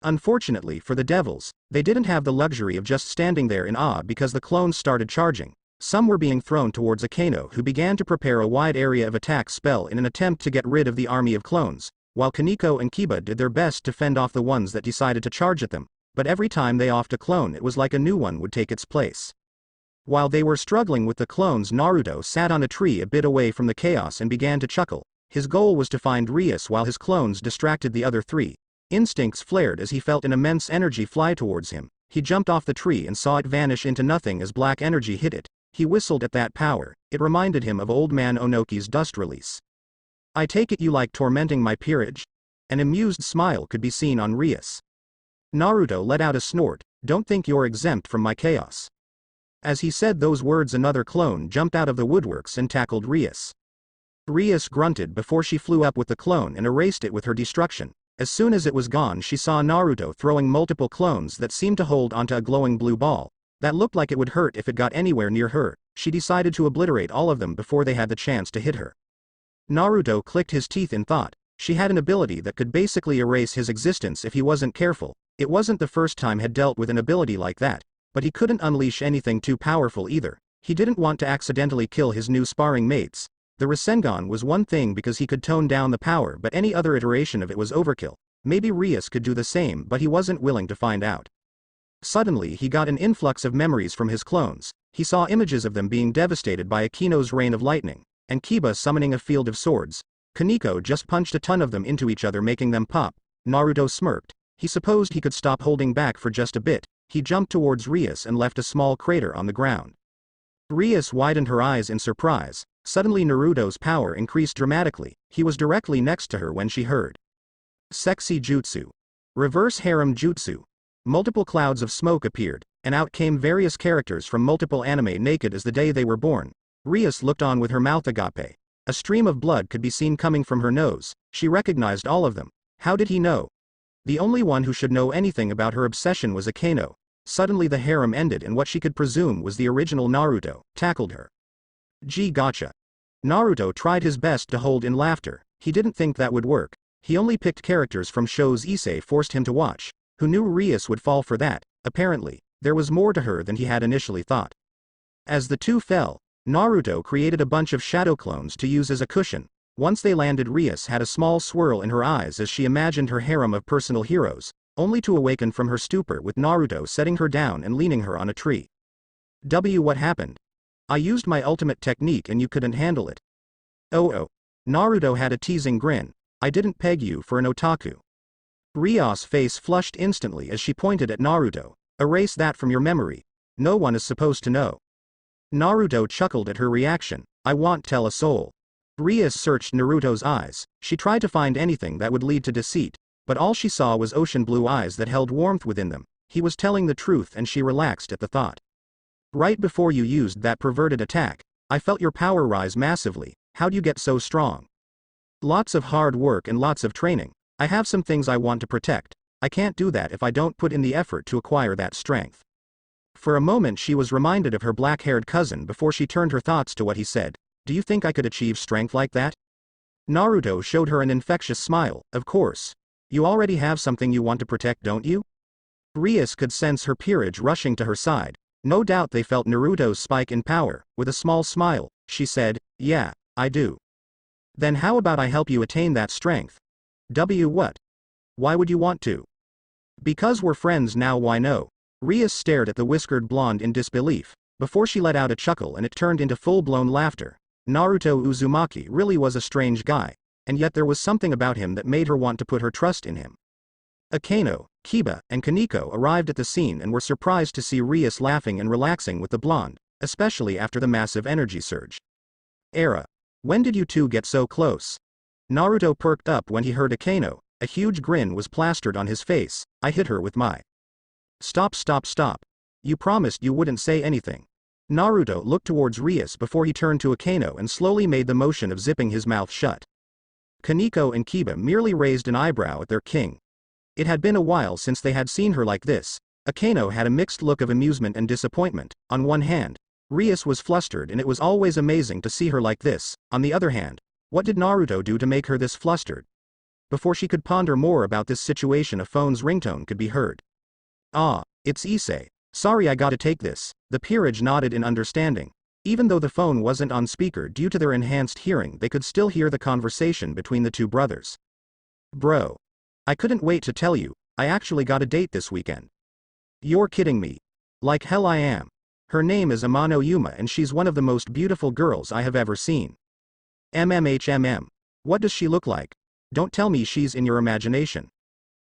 Unfortunately for the devils, they didn't have the luxury of just standing there in awe because the clones started charging. Some were being thrown towards Akano, who began to prepare a wide area of attack spell in an attempt to get rid of the army of clones, while Kaneko and Kiba did their best to fend off the ones that decided to charge at them, but every time they offed a clone it was like a new one would take its place. While they were struggling with the clones, Naruto sat on a tree a bit away from the chaos and began to chuckle. His goal was to find Rias while his clones distracted the other three. Instincts flared as he felt an immense energy fly towards him. He jumped off the tree and saw it vanish into nothing as black energy hit it. He whistled at that power. It reminded him of Old Man Onoki's dust release. I take it you like tormenting my peerage? An amused smile could be seen on Rias. Naruto let out a snort. Don't think you're exempt from my chaos. As he said those words, another clone jumped out of the woodworks and tackled Rias. Rias grunted before she flew up with the clone and erased it with her destruction. As soon as it was gone, she saw Naruto throwing multiple clones that seemed to hold onto a glowing blue ball. That looked like it would hurt if it got anywhere near her. She decided to obliterate all of them before they had the chance to hit her. Naruto clicked his teeth in thought. She had an ability that could basically erase his existence if he wasn't careful. It wasn't the first time he had dealt with an ability like that, but he couldn't unleash anything too powerful either. He didn't want to accidentally kill his new sparring mates. The Rasengan was one thing because he could tone down the power, but any other iteration of it was overkill. Maybe Rias could do the same, but he wasn't willing to find out. Suddenly he got an influx of memories from his clones. He saw images of them being devastated by Akino's rain of lightning, and Kiba summoning a field of swords. Kaneko just punched a ton of them into each other, making them pop. Naruto smirked. He supposed he could stop holding back for just a bit. He jumped towards Rias and left a small crater on the ground. Rias widened her eyes in surprise. Suddenly Naruto's power increased dramatically. He was directly next to her when she heard. Sexy Jutsu. Reverse Harem Jutsu. Multiple clouds of smoke appeared, and out came various characters from multiple anime naked as the day they were born. Rias looked on with her mouth agape. A stream of blood could be seen coming from her nose. She recognized all of them. How did he know? The only one who should know anything about her obsession was Akano. Suddenly the harem ended and what she could presume was the original Naruto tackled her. Gee gotcha. Naruto tried his best to hold in laughter. He didn't think that would work. He only picked characters from shows Issei forced him to watch. Who knew Rias would fall for that? Apparently, there was more to her than he had initially thought. As the two fell, Naruto created a bunch of shadow clones to use as a cushion. Once they landed, Rias had a small swirl in her eyes as she imagined her harem of personal heroes, only to awaken from her stupor with Naruto setting her down and leaning her on a tree. What happened? I used my ultimate technique and you couldn't handle it. Oh. Naruto had a teasing grin. I didn't peg you for an otaku. Rias' face flushed instantly as she pointed at Naruto. Erase that from your memory. No one is supposed to know. Naruto chuckled at her reaction. I won't tell a soul. Rias searched Naruto's eyes. She tried to find anything that would lead to deceit, but all she saw was ocean blue eyes that held warmth within them. He was telling the truth and she relaxed at the thought. Right before you used that perverted attack, I felt your power rise massively. How'd you get so strong? Lots of hard work and lots of training. I have some things I want to protect. I can't do that if I don't put in the effort to acquire that strength. For a moment she was reminded of her black-haired cousin before she turned her thoughts to what he said. Do you think I could achieve strength like that? Naruto showed her an infectious smile. Of course. You already have something you want to protect, don't you? Rias could sense her peerage rushing to her side. No doubt they felt Naruto's spike in power. With a small smile, she said, yeah, I do. Then how about I help you attain that strength? What? Why would you want to? Because we're friends now, why no? Rias stared at the whiskered blonde in disbelief, before she let out a chuckle and it turned into full-blown laughter. Naruto Uzumaki really was a strange guy, and yet there was something about him that made her want to put her trust in him. Akano, Kiba, and Kaneko arrived at the scene and were surprised to see Rias laughing and relaxing with the blonde, especially after the massive energy surge. Era. When did you two get so close? Naruto perked up when he heard Akano. A huge grin was plastered on his face. I hit her with my. Stop. You promised you wouldn't say anything. Naruto looked towards Rias before he turned to Akano and slowly made the motion of zipping his mouth shut. Kaneko and Kiba merely raised an eyebrow at their king. It had been a while since they had seen her like this. Akano had a mixed look of amusement and disappointment. On one hand, Rias was flustered and it was always amazing to see her like this. On the other hand, what did Naruto do to make her this flustered? Before she could ponder more about this situation, a phone's ringtone could be heard. Ah, it's Issei. Sorry, I gotta take this. The peerage nodded in understanding. Even though the phone wasn't on speaker due to their enhanced hearing, they could still hear the conversation between the two brothers. Bro. I couldn't wait to tell you, I actually got a date this weekend. You're kidding me. Like hell I am. Her name is Amano Yuma and she's one of the most beautiful girls I have ever seen. MMHMM. What does she look like? Don't tell me she's in your imagination.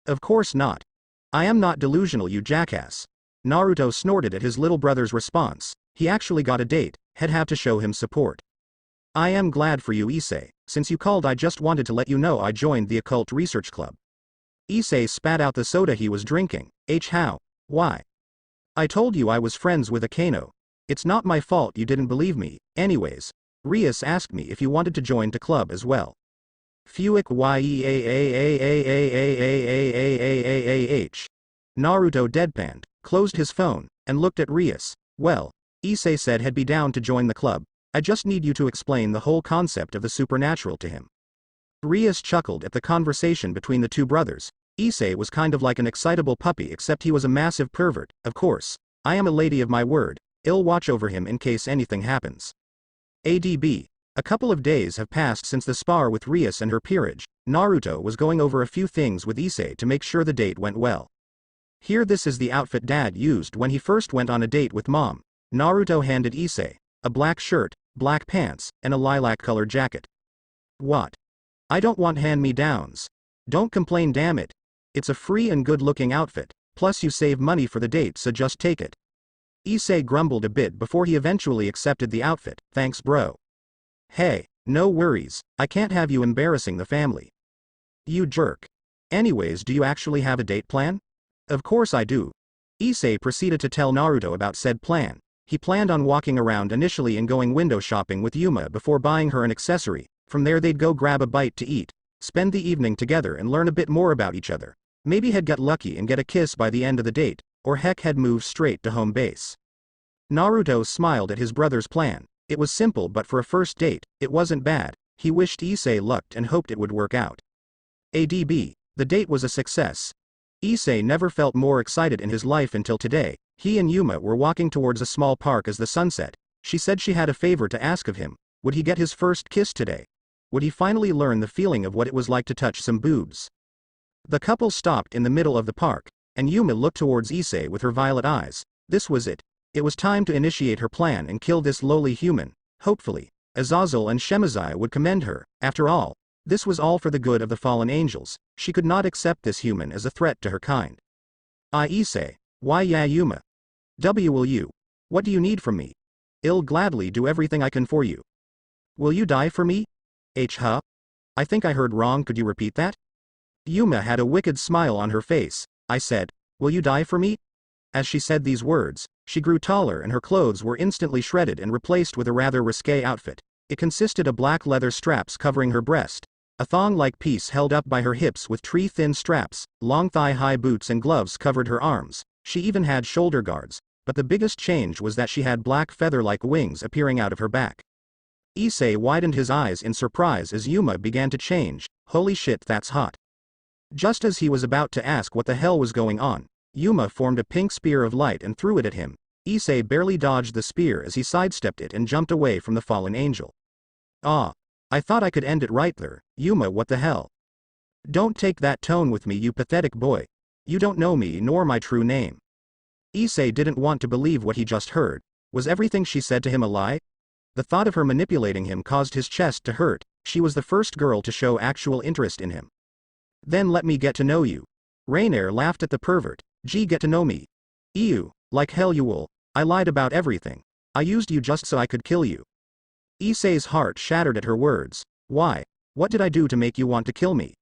Of course not. I am not delusional, you jackass. Naruto snorted at his little brother's response. He actually got a date, had have to show him support. I am glad for you, Issei. Since you called, I just wanted to let you know I joined the Occult Research Club. Issei spat out the soda he was drinking. How? Why? I told you I was friends with Akano. It's not my fault you didn't believe me. Anyways, Rias asked me if you wanted to join the club as well. Fuick yeaaaaaaaaaaaaaaah. Naruto deadpanned, closed his phone, and looked at Rias. Well, Issei said he'd be down to join the club. I just need you to explain the whole concept of the supernatural to him. Rias chuckled at the conversation between the two brothers. Issei was kind of like an excitable puppy, except he was a massive pervert. Of course, I am a lady of my word. I'll watch over him in case anything happens. ADB. A couple of days have passed since the spar with Rias and her peerage. Naruto was going over a few things with Issei to make sure the date went well. Here, this is the outfit Dad used when he first went on a date with Mom. Naruto handed Issei a black shirt, black pants, and a lilac-colored jacket. What? I don't want hand-me-downs. Don't complain, damn it. It's a free and good-looking outfit, plus you save money for the date, so just take it. Issei grumbled a bit before he eventually accepted the outfit. Thanks, bro. Hey, no worries, I can't have you embarrassing the family. You jerk. Anyways, do you actually have a date plan? Of course I do. Issei proceeded to tell Naruto about said plan. He planned on walking around initially and going window shopping with Yuma before buying her an accessory. From there they'd go grab a bite to eat, spend the evening together and learn a bit more about each other. Maybe he'd get lucky and get a kiss by the end of the date, or heck, he'd move straight to home base. Naruto smiled at his brother's plan. It was simple, but for a first date, it wasn't bad. He wished Issei luck and hoped it would work out. ADB. The date was a success. Issei never felt more excited in his life until today. He and Yuma were walking towards a small park as the sun set. She said she had a favor to ask of him. Would he get his first kiss today? Would he finally learn the feeling of what it was like to touch some boobs? The couple stopped in the middle of the park, and Yuma looked towards Issei with her violet eyes. This was it. It was time to initiate her plan and kill this lowly human. Hopefully, Azazel and Shemazai would commend her. After all, this was all for the good of the fallen angels. She could not accept this human as a threat to her kind. Issei. Why yeah, Yuma? Will you? What do you need from me? I'll gladly do everything I can for you. Will you die for me? Huh? I think I heard wrong, could you repeat that? Yuma had a wicked smile on her face. I said, will you die for me? As she said these words, she grew taller and her clothes were instantly shredded and replaced with a rather risque outfit. It consisted of black leather straps covering her breast, a thong-like piece held up by her hips with tree-thin straps, long thigh-high boots and gloves covered her arms. She even had shoulder guards, but the biggest change was that she had black feather-like wings appearing out of her back. Issei widened his eyes in surprise as Yuma began to change. Holy shit, that's hot. Just as he was about to ask what the hell was going on, Yuma formed a pink spear of light and threw it at him. Issei barely dodged the spear as he sidestepped it and jumped away from the fallen angel. I thought I could end it right there. Yuma, what the hell? Don't take that tone with me, you pathetic boy. You don't know me nor my true name. Issei didn't want to believe what he just heard. Was everything she said to him a lie? The thought of her manipulating him caused his chest to hurt. She was the first girl to show actual interest in him. Then let me get to know you. Rainier laughed at the pervert. Gee, get to know me. Ew, like hell you will. I lied about everything. I used you just so I could kill you. Issei's heart shattered at her words. Why? What did I do to make you want to kill me?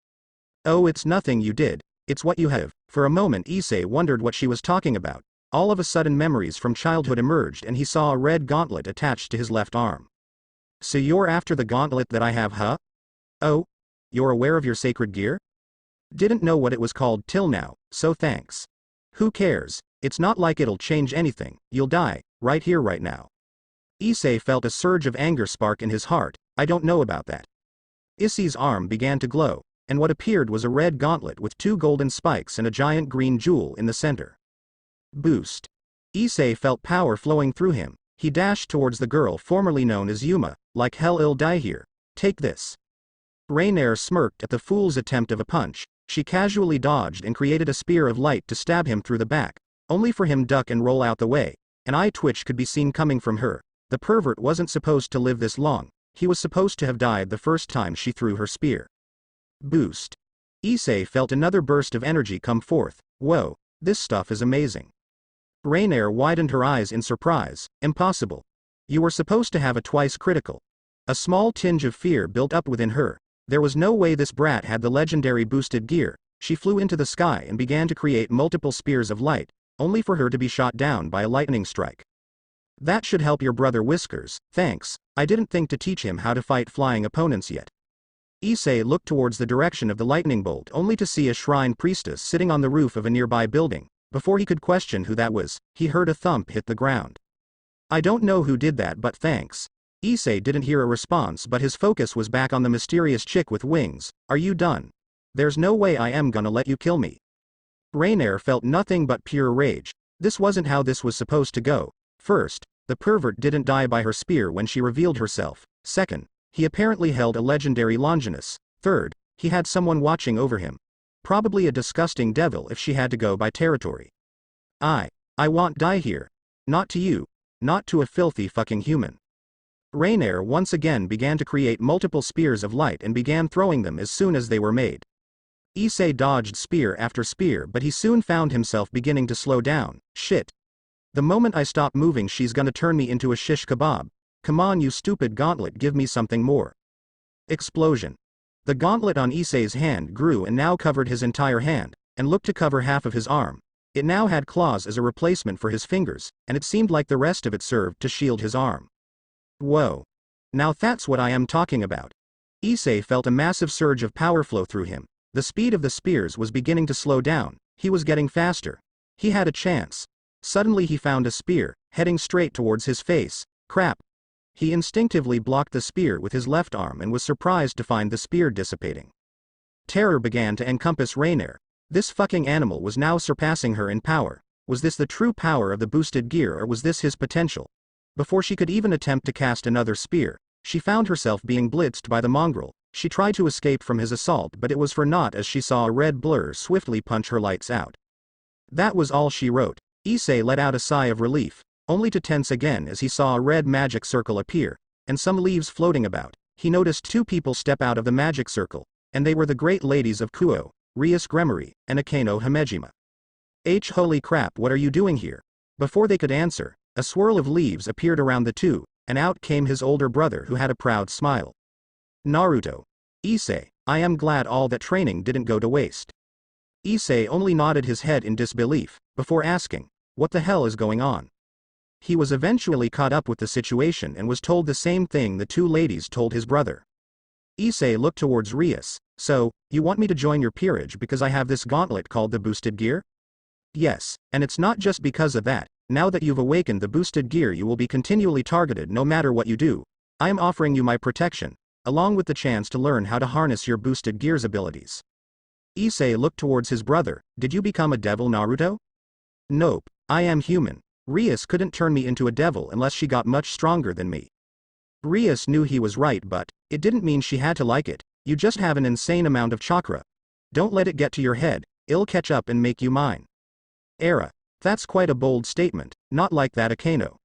Oh, it's nothing you did. It's what you have. For a moment Issei wondered what she was talking about. All of a sudden memories from childhood emerged and he saw a red gauntlet attached to his left arm. So you're after the gauntlet that I have, huh? Oh? You're aware of your sacred gear? Didn't know what it was called till now, so thanks. Who cares? It's not like it'll change anything. You'll die, right here right now. Issei felt a surge of anger spark in his heart. I don't know about that. Issei's arm began to glow, and what appeared was a red gauntlet with 2 golden spikes and a giant green jewel in the center. Boost. Issei felt power flowing through him. He dashed towards the girl formerly known as Yuma. Like hell I'll die here. Take this. Rainier smirked at the fool's attempt of a punch. She casually dodged and created a spear of light to stab him through the back, only for him duck and roll out the way. An eye twitch could be seen coming from her. The pervert wasn't supposed to live this long. He was supposed to have died the first time she threw her spear. Boost. Issei felt another burst of energy come forth. Whoa, this stuff is amazing. Rainier widened her eyes in surprise. Impossible. You were supposed to have a twice critical. A small tinge of fear built up within her. There was no way this brat had the legendary boosted gear. She flew into the sky and began to create multiple spears of light, only for her to be shot down by a lightning strike. That should help your brother Whiskers, thanks. I didn't think to teach him how to fight flying opponents yet. Issei looked towards the direction of the lightning bolt only to see a shrine priestess sitting on the roof of a nearby building. Before he could question who that was, he heard a thump hit the ground. I don't know who did that but thanks. Issei didn't hear a response but his focus was back on the mysterious chick with wings. Are you done? There's no way I am gonna let you kill me. Rainier felt nothing but pure rage. This wasn't how this was supposed to go. First, the pervert didn't die by her spear when she revealed herself. Second, he apparently held a legendary Longinus. Third, he had someone watching over him. Probably a disgusting devil if she had to go by territory. I won't die here. Not to you. Not to a filthy fucking human. Rainier once again began to create multiple spears of light and began throwing them as soon as they were made. Issei dodged spear after spear but he soon found himself beginning to slow down. Shit. The moment I stop moving she's gonna turn me into a shish kebab. Come on you stupid gauntlet, give me something more. Explosion. The gauntlet on Issei's hand grew and now covered his entire hand, and looked to cover half of his arm. It now had claws as a replacement for his fingers, and it seemed like the rest of it served to shield his arm. Whoa. Now that's what I am talking about. Issei felt a massive surge of power flow through him. The speed of the spears was beginning to slow down. He was getting faster. He had a chance. Suddenly he found a spear, heading straight towards his face. Crap. He instinctively blocked the spear with his left arm and was surprised to find the spear dissipating. Terror began to encompass Rainier. This fucking animal was now surpassing her in power. Was this the true power of the boosted gear or was this his potential? Before she could even attempt to cast another spear, she found herself being blitzed by the mongrel. She tried to escape from his assault but it was for naught as she saw a red blur swiftly punch her lights out. That was all she wrote. Issei let out a sigh of relief, only to tense again as he saw a red magic circle appear, and some leaves floating about. He noticed 2 people step out of the magic circle, and they were the great ladies of Kuo, Rias Gremory, and Akeno Himejima. Holy crap, what are you doing here? Before they could answer, a swirl of leaves appeared around the 2, and out came his older brother who had a proud smile. Naruto. Issei, I am glad all that training didn't go to waste. Issei only nodded his head in disbelief, before asking, what the hell is going on? He was eventually caught up with the situation and was told the same thing the 2 ladies told his brother. Issei looked towards Rias. So, you want me to join your peerage because I have this gauntlet called the boosted gear? Yes, and it's not just because of that. Now that you've awakened the boosted gear you will be continually targeted no matter what you do. I am offering you my protection, along with the chance to learn how to harness your boosted gear's abilities. Issei looked towards his brother. Did you become a devil, Naruto? Nope, I am human. Rias couldn't turn me into a devil unless she got much stronger than me. Rias knew he was right but it didn't mean she had to like it. You just have an insane amount of chakra. Don't let it get to your head, it'll catch up and make you mine. That's quite a bold statement, not like that Akeno.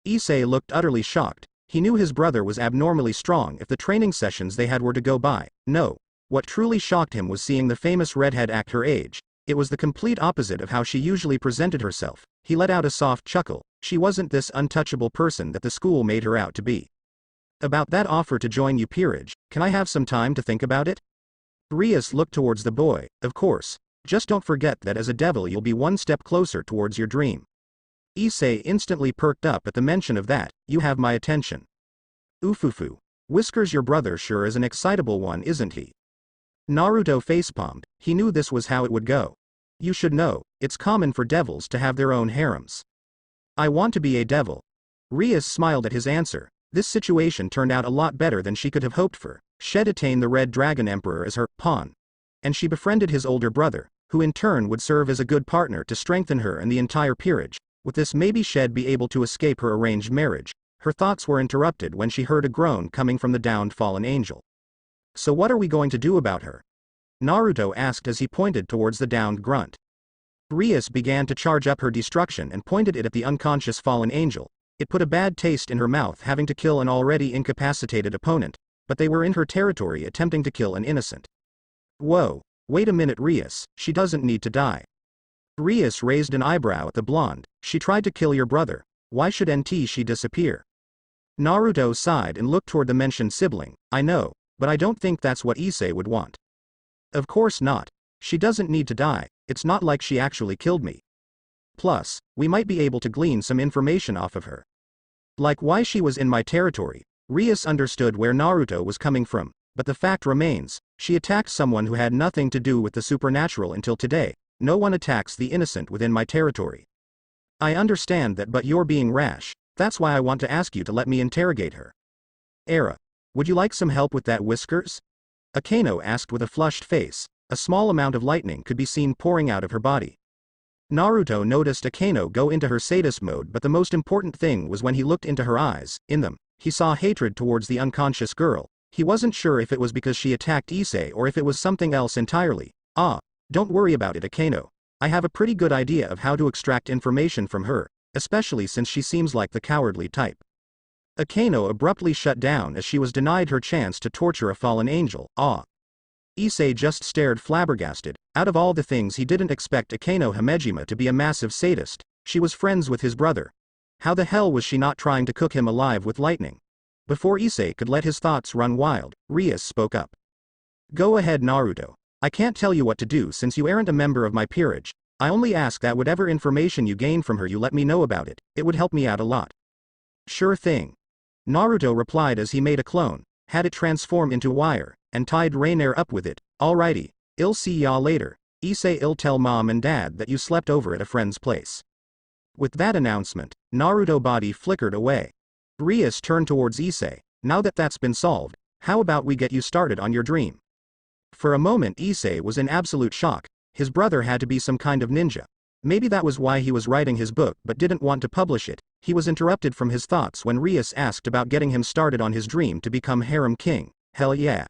Issei looked utterly shocked. He knew his brother was abnormally strong if the training sessions they had were to go by. No. What truly shocked him was seeing the famous redhead act her age. It was the complete opposite of how she usually presented herself. He let out a soft chuckle. She wasn't this untouchable person that the school made her out to be. About that offer to join you peerage, can I have some time to think about it? Rias looked towards the boy. Of course. Just don't forget that as a devil you'll be one step closer towards your dream. Issei instantly perked up at the mention of that. You have my attention. Ufufu. Whiskers, your brother sure is an excitable one, isn't he? Naruto facepalmed. He knew this was how it would go. You should know, it's common for devils to have their own harems. I want to be a devil. Rias smiled at his answer. This situation turned out a lot better than she could have hoped for. She'd attain the Red Dragon Emperor as her pawn. And she befriended his older brother, who in turn would serve as a good partner to strengthen her and the entire peerage. With this maybe she'd be able to escape her arranged marriage. Her thoughts were interrupted when she heard a groan coming from the downed fallen angel. So what are we going to do about her? Naruto asked as he pointed towards the downed grunt. Rias began to charge up her destruction and pointed it at the unconscious fallen angel. It put a bad taste in her mouth having to kill an already incapacitated opponent, but they were in her territory attempting to kill an innocent. Whoa, wait a minute Rias, she doesn't need to die. Rias raised an eyebrow at the blonde. She tried to kill your brother. Why should she disappear? Naruto sighed and looked toward the mentioned sibling. I know, but I don't think that's what Issei would want. Of course not. She doesn't need to die, it's not like she actually killed me. Plus, we might be able to glean some information off of her. Like why she was in my territory. Rias understood where Naruto was coming from, but the fact remains, she attacked someone who had nothing to do with the supernatural until today. No one attacks the innocent within my territory. I understand that, but you're being rash. That's why I want to ask you to let me interrogate her. Era. Would you like some help with that, Whiskers? Akeno asked with a flushed face. A small amount of lightning could be seen pouring out of her body. Naruto noticed Akeno go into her sadist mode, but the most important thing was when he looked into her eyes. In them, he saw hatred towards the unconscious girl. He wasn't sure if it was because she attacked Issei or if it was something else entirely. Don't worry about it, Akeno. I have a pretty good idea of how to extract information from her, especially since she seems like the cowardly type. Akeno abruptly shut down as she was denied her chance to torture a fallen angel. Issei just stared flabbergasted. Out of all the things he didn't expect Akeno Himejima to be a massive sadist. She was friends with his brother. How the hell was she not trying to cook him alive with lightning? Before Issei could let his thoughts run wild, Rias spoke up. Go ahead, Naruto. I can't tell you what to do since you aren't a member of my peerage. I only ask that whatever information you gain from her you let me know about it. It would help me out a lot. Sure thing. Naruto replied as he made a clone, had it transform into wire, and tied Rainier up with it. Alrighty, I'll see y'all later. I'll tell mom and dad that you slept over at a friend's place. With that announcement, Naruto's body flickered away. Rias turned towards Issei. Now that that's been solved, how about we get you started on your dream? For a moment Issei was in absolute shock. His brother had to be some kind of ninja. Maybe that was why he was writing his book but didn't want to publish it. He was interrupted from his thoughts when Rias asked about getting him started on his dream to become harem king. Hell yeah.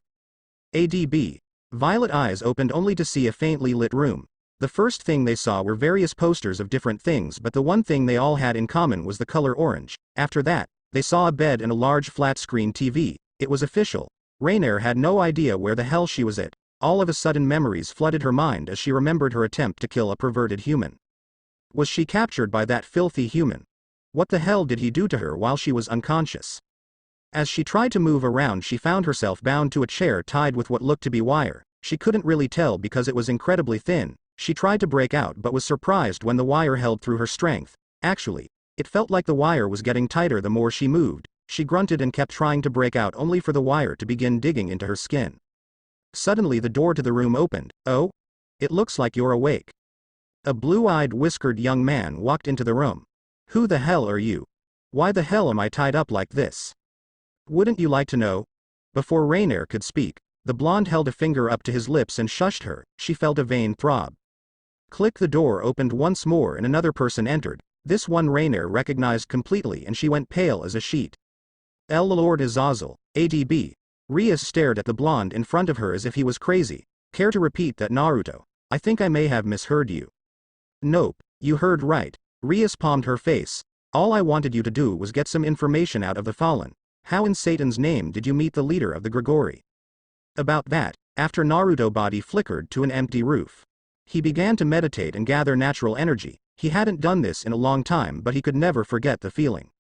ADB. Violet eyes opened only to see a faintly lit room. The first thing they saw were various posters of different things, but the one thing they all had in common was the color orange. After that, they saw a bed and a large flat-screen TV. It was official. Rainier had no idea where the hell she was at. All of a sudden memories flooded her mind as she remembered her attempt to kill a perverted human. Was she captured by that filthy human? What the hell did he do to her while she was unconscious? As she tried to move around she found herself bound to a chair tied with what looked to be wire. She couldn't really tell because it was incredibly thin. She tried to break out but was surprised when the wire held through her strength. Actually, it felt like the wire was getting tighter the more she moved. She grunted and kept trying to break out only for the wire to begin digging into her skin. Suddenly the door to the room opened. Oh? It looks like you're awake. A blue-eyed whiskered young man walked into the room. Who the hell are you? Why the hell am I tied up like this? Wouldn't you like to know? Before Rainier could speak, the blonde held a finger up to his lips and shushed her. She felt a vein throb. Click. The door opened once more and another person entered. This one Rainier recognized completely and she went pale as a sheet. Lord Azazel, ADB. Rias stared at the blonde in front of her as if he was crazy. Care to repeat that, Naruto? I think I may have misheard you. Nope, you heard right. Rias palmed her face. All I wanted you to do was get some information out of the fallen. How in Satan's name did you meet the leader of the Grigori? About that, after Naruto's body flickered to an empty roof. He began to meditate and gather natural energy. He hadn't done this in a long time, but he could never forget the feeling.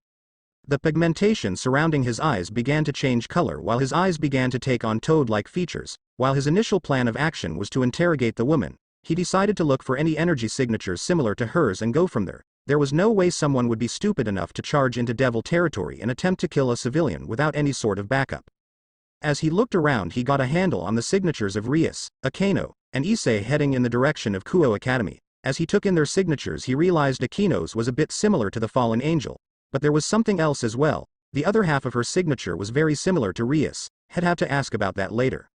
The pigmentation surrounding his eyes began to change color while his eyes began to take on toad-like features. While his initial plan of action was to interrogate the woman, he decided to look for any energy signatures similar to hers and go from there. There was no way someone would be stupid enough to charge into devil territory and attempt to kill a civilian without any sort of backup. As he looked around, he got a handle on the signatures of Rias, Akeno, and Issei heading in the direction of Kuo Academy. As he took in their signatures, he realized Akeno's was a bit similar to the fallen angel. But there was something else as well. The other half of her signature was very similar to Rias. He'd have to ask about that later.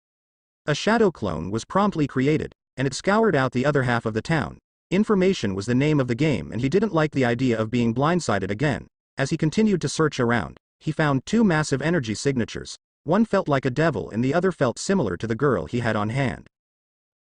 A shadow clone was promptly created, and it scoured out the other half of the town. Information was the name of the game, and he didn't like the idea of being blindsided again. As he continued to search around, he found two massive energy signatures. One felt like a devil and the other felt similar to the girl he had on hand.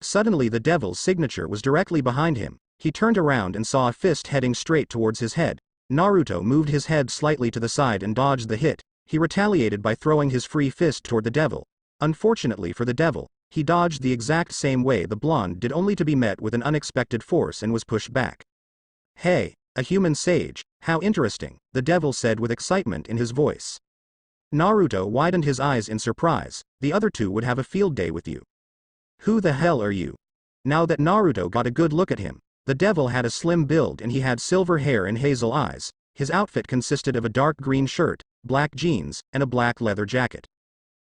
Suddenly the devil's signature was directly behind him. He turned around and saw a fist heading straight towards his head. Naruto moved his head slightly to the side and dodged the hit. He retaliated by throwing his free fist toward the devil. Unfortunately for the devil, he dodged the exact same way the blonde did, only to be met with an unexpected force and was pushed back. "Hey, a human sage, how interesting," the devil said with excitement in his voice. Naruto widened his eyes in surprise. "The other two would have a field day with you. Who the hell are you?" Now that Naruto got a good look at him, the devil had a slim build and he had silver hair and hazel eyes. His outfit consisted of a dark green shirt, black jeans, and a black leather jacket.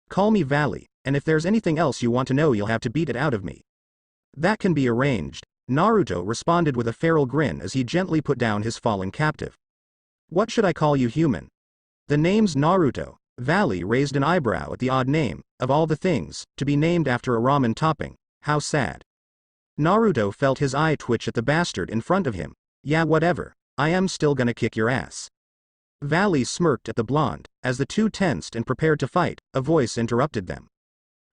"Call me Valley, and if there's anything else you want to know, you'll have to beat it out of me." "That can be arranged," Naruto responded with a feral grin as he gently put down his fallen captive. "What should I call you, human?" "The name's Naruto." Valley raised an eyebrow at the odd name. Of all the things, to be named after a ramen topping. How sad. Naruto felt his eye twitch at the bastard in front of him. "Yeah, whatever. I am still gonna kick your ass." Valley smirked at the blonde. As the two tensed and prepared to fight, a voice interrupted them.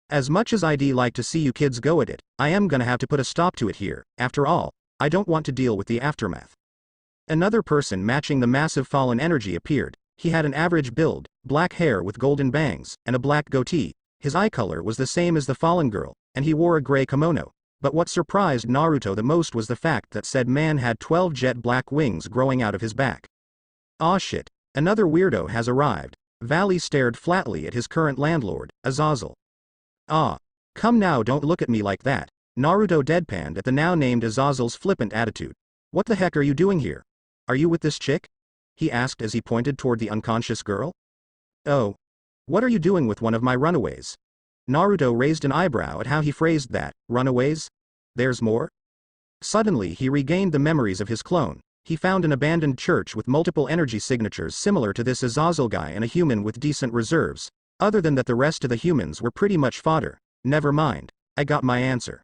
"As much as I'd like to see you kids go at it, I am gonna have to put a stop to it here. After all, I don't want to deal with the aftermath." Another person matching the massive fallen energy appeared. He had an average build, black hair with golden bangs, and a black goatee. His eye color was the same as the fallen girl, and he wore a gray kimono. But what surprised Naruto the most was the fact that said man had 12 jet black wings growing out of his back. "Aw shit, another weirdo has arrived." Valley stared flatly at his current landlord, Azazel. "Ah, come now, don't look at me like that." Naruto deadpanned at the now named Azazel's flippant attitude. "What the heck are you doing here? Are you with this chick?" he asked as he pointed toward the unconscious girl. "Oh. What are you doing with one of my runaways?" Naruto raised an eyebrow at how he phrased that. "Runaways? There's more?" Suddenly he regained the memories of his clone. He found an abandoned church with multiple energy signatures similar to this Azazel guy and a human with decent reserves. Other than that, the rest of the humans were pretty much fodder. "Never mind. I got my answer."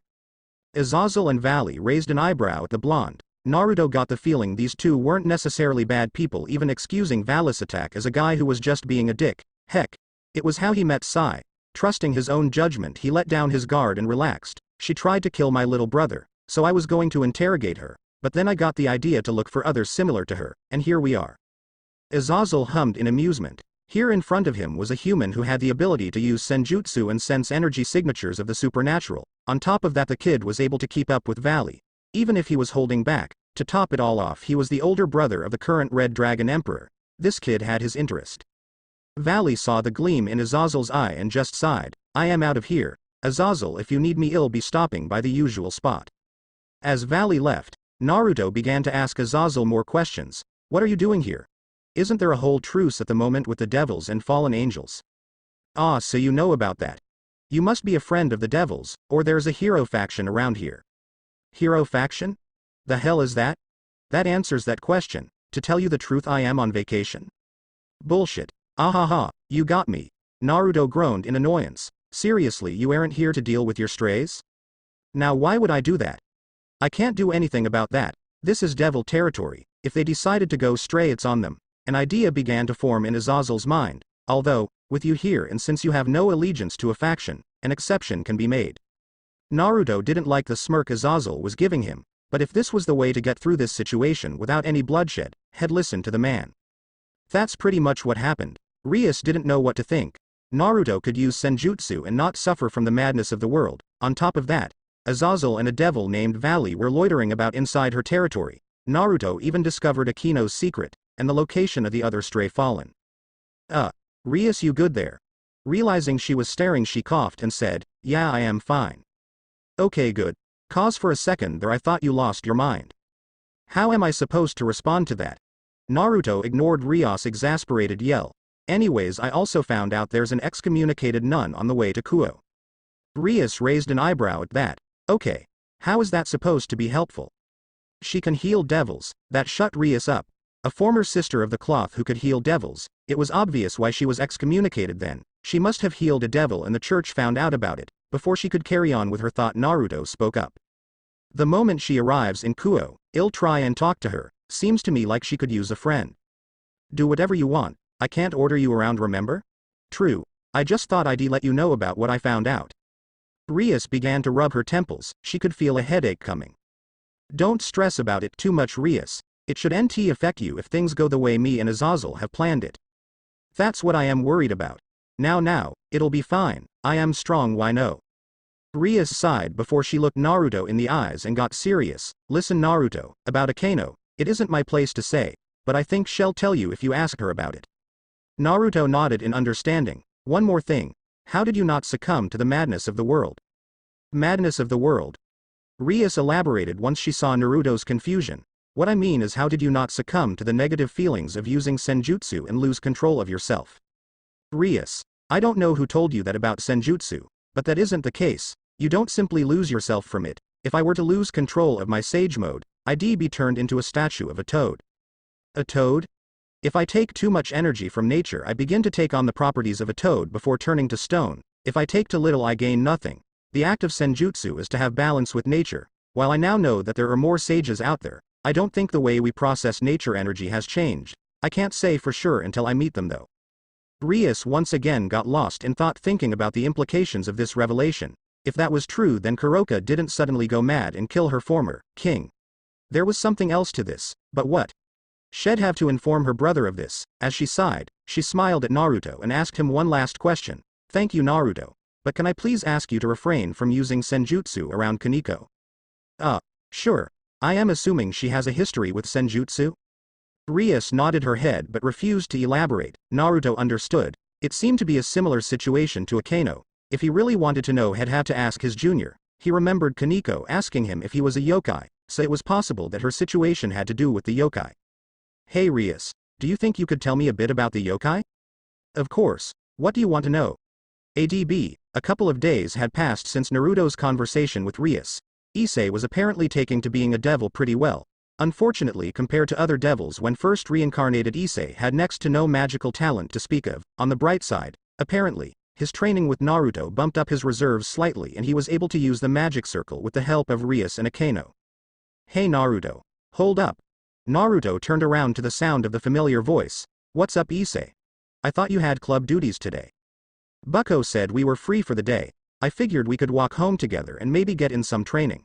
Azazel and Valley raised an eyebrow at the blonde. Naruto got the feeling these two weren't necessarily bad people, even excusing Valley's attack as a guy who was just being a dick. Heck, it was how he met Sai. Trusting his own judgment, he let down his guard and relaxed. "She tried to kill my little brother, so I was going to interrogate her, but then I got the idea to look for others similar to her, and here we are." Azazel hummed in amusement. Here in front of him was a human who had the ability to use senjutsu and sense energy signatures of the supernatural. On top of that, the kid was able to keep up with Valley. Even if he was holding back, to top it all off, he was the older brother of the current Red Dragon Emperor. This kid had his interest. Valley saw the gleam in Azazel's eye and just sighed. "I am out of here. Azazel, if you need me, I'll be stopping by the usual spot." As Valley left, Naruto began to ask Azazel more questions. "What are you doing here? Isn't there a whole truce at the moment with the devils and fallen angels?" "Ah, so you know about that. You must be a friend of the devils, or there's a hero faction around here." "Hero faction? The hell is that?" "That answers that question. To tell you the truth, I am on vacation." "Bullshit. Ahaha, you got me." Naruto groaned in annoyance. "Seriously, you aren't here to deal with your strays?" "Now why would I do that? I can't do anything about that. This is devil territory. If they decided to go stray, it's on them." An idea began to form in Azazel's mind. "Although, with you here and since you have no allegiance to a faction, an exception can be made." Naruto didn't like the smirk Azazel was giving him, but if this was the way to get through this situation without any bloodshed, he'd listen to the man. That's pretty much what happened. Rias didn't know what to think. Naruto could use senjutsu and not suffer from the madness of the world. On top of that, Azazel and a devil named Valley were loitering about inside her territory. Naruto even discovered Akino's secret, and the location of the other stray fallen. Rias, you good there? Realizing she was staring, she coughed and said, yeah, I am fine. Okay, good. Cause for a second there I thought you lost your mind. How am I supposed to respond to that? Naruto ignored Rias' exasperated yell. Anyways, I also found out there's an excommunicated nun on the way to Kuo. Rias raised an eyebrow at that. Okay. How is that supposed to be helpful? She can heal devils. That shut Rias up. A former sister of the cloth who could heal devils. It was obvious why she was excommunicated then. She must have healed a devil and the church found out about it. Before she could carry on with her thought, Naruto spoke up. The moment she arrives in Kuo, I'll try and talk to her. Seems to me like she could use a friend. Do whatever you want. I can't order you around, remember? True. I just thought I'd let you know about what I found out. Rias began to rub her temples. She could feel a headache coming. Don't stress about it too much, Rias. It should affect you if things go the way me and Azazel have planned it. That's what I am worried about. Now, it'll be fine. I am strong, why no? Rias sighed before she looked Naruto in the eyes and got serious. Listen, Naruto, about Akino, it isn't my place to say, but I think she'll tell you if you ask her about it. Naruto nodded in understanding. One more thing. How did you not succumb to the madness of the world? Madness of the world? Rias elaborated once she saw Naruto's confusion. What I mean is, how did you not succumb to the negative feelings of using senjutsu and lose control of yourself? Rias, I don't know who told you that about senjutsu, but that isn't the case. You don't simply lose yourself from it. If I were to lose control of my sage mode, I'd be turned into a statue of a toad. A toad? If I take too much energy from nature, I begin to take on the properties of a toad before turning to stone. If I take too little, I gain nothing. The act of senjutsu is to have balance with nature. While I now know that there are more sages out there, I don't think the way we process nature energy has changed. I can't say for sure until I meet them though. Rias once again got lost in thought, thinking about the implications of this revelation. If that was true, then Kuroka didn't suddenly go mad and kill her former king. There was something else to this, but what? She'd have to inform her brother of this. As she sighed, she smiled at Naruto and asked him one last question. Thank you, Naruto. But can I please ask you to refrain from using senjutsu around Kaneko? Sure. I am assuming she has a history with senjutsu? Rias nodded her head but refused to elaborate. Naruto understood. It seemed to be a similar situation to Akeno. If he really wanted to know, he'd have to ask his junior. He remembered Kaneko asking him if he was a yokai, so it was possible that her situation had to do with the yokai. Hey Rias, do you think you could tell me a bit about the yokai? Of course. What do you want to know? ADB, a couple of days had passed since Naruto's conversation with Rias. Issei was apparently taking to being a devil pretty well. Unfortunately, compared to other devils when first reincarnated, Issei had next to no magical talent to speak of. On the bright side, apparently, his training with Naruto bumped up his reserves slightly and he was able to use the magic circle with the help of Rias and Akeno. Hey Naruto. Hold up. Naruto turned around to the sound of the familiar voice. What's up, Issei? I thought you had club duties today. Bucko said we were free for the day. I figured we could walk home together and maybe get in some training.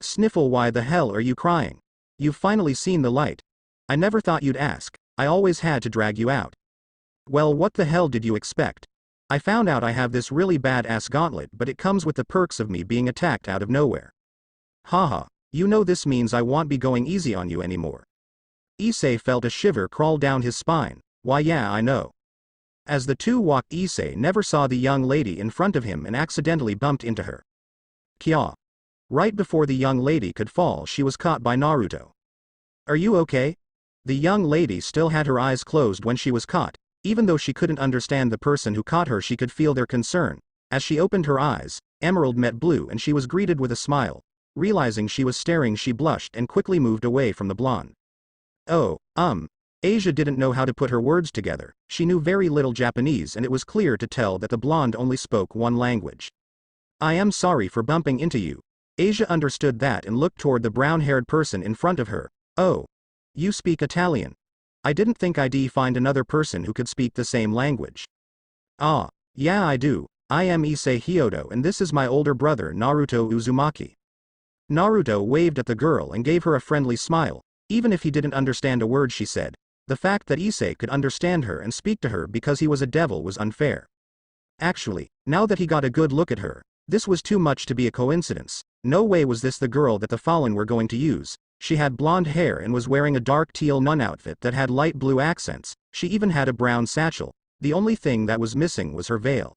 Sniffle, why the hell are you crying? You've finally seen the light. I never thought you'd ask. I always had to drag you out. Well, what the hell did you expect? I found out I have this really bad-ass gauntlet, but it comes with the perks of me being attacked out of nowhere. Haha, you know this means I won't be going easy on you anymore. Issei felt a shiver crawl down his spine. Why yeah, I know. As the two walked, Issei never saw the young lady in front of him and accidentally bumped into her. Kya. Right before the young lady could fall, she was caught by Naruto. Are you okay? The young lady still had her eyes closed when she was caught. Even though she couldn't understand the person who caught her, she could feel their concern. As she opened her eyes, emerald met blue and she was greeted with a smile. Realizing she was staring, she blushed and quickly moved away from the blonde. Oh, Asia didn't know how to put her words together. She knew very little Japanese and it was clear to tell that the blonde only spoke one language. I am sorry for bumping into you. Asia understood that and looked toward the brown-haired person in front of her. Oh. You speak Italian. I didn't think I'd find another person who could speak the same language. Ah. Yeah, I do. I am Issei Hyodo and this is my older brother Naruto Uzumaki. Naruto waved at the girl and gave her a friendly smile. Even if he didn't understand a word she said, the fact that Issei could understand her and speak to her because he was a devil was unfair. Actually, now that he got a good look at her, this was too much to be a coincidence. No way was this the girl that the Fallen were going to use. She had blonde hair and was wearing a dark teal nun outfit that had light blue accents. She even had a brown satchel. The only thing that was missing was her veil.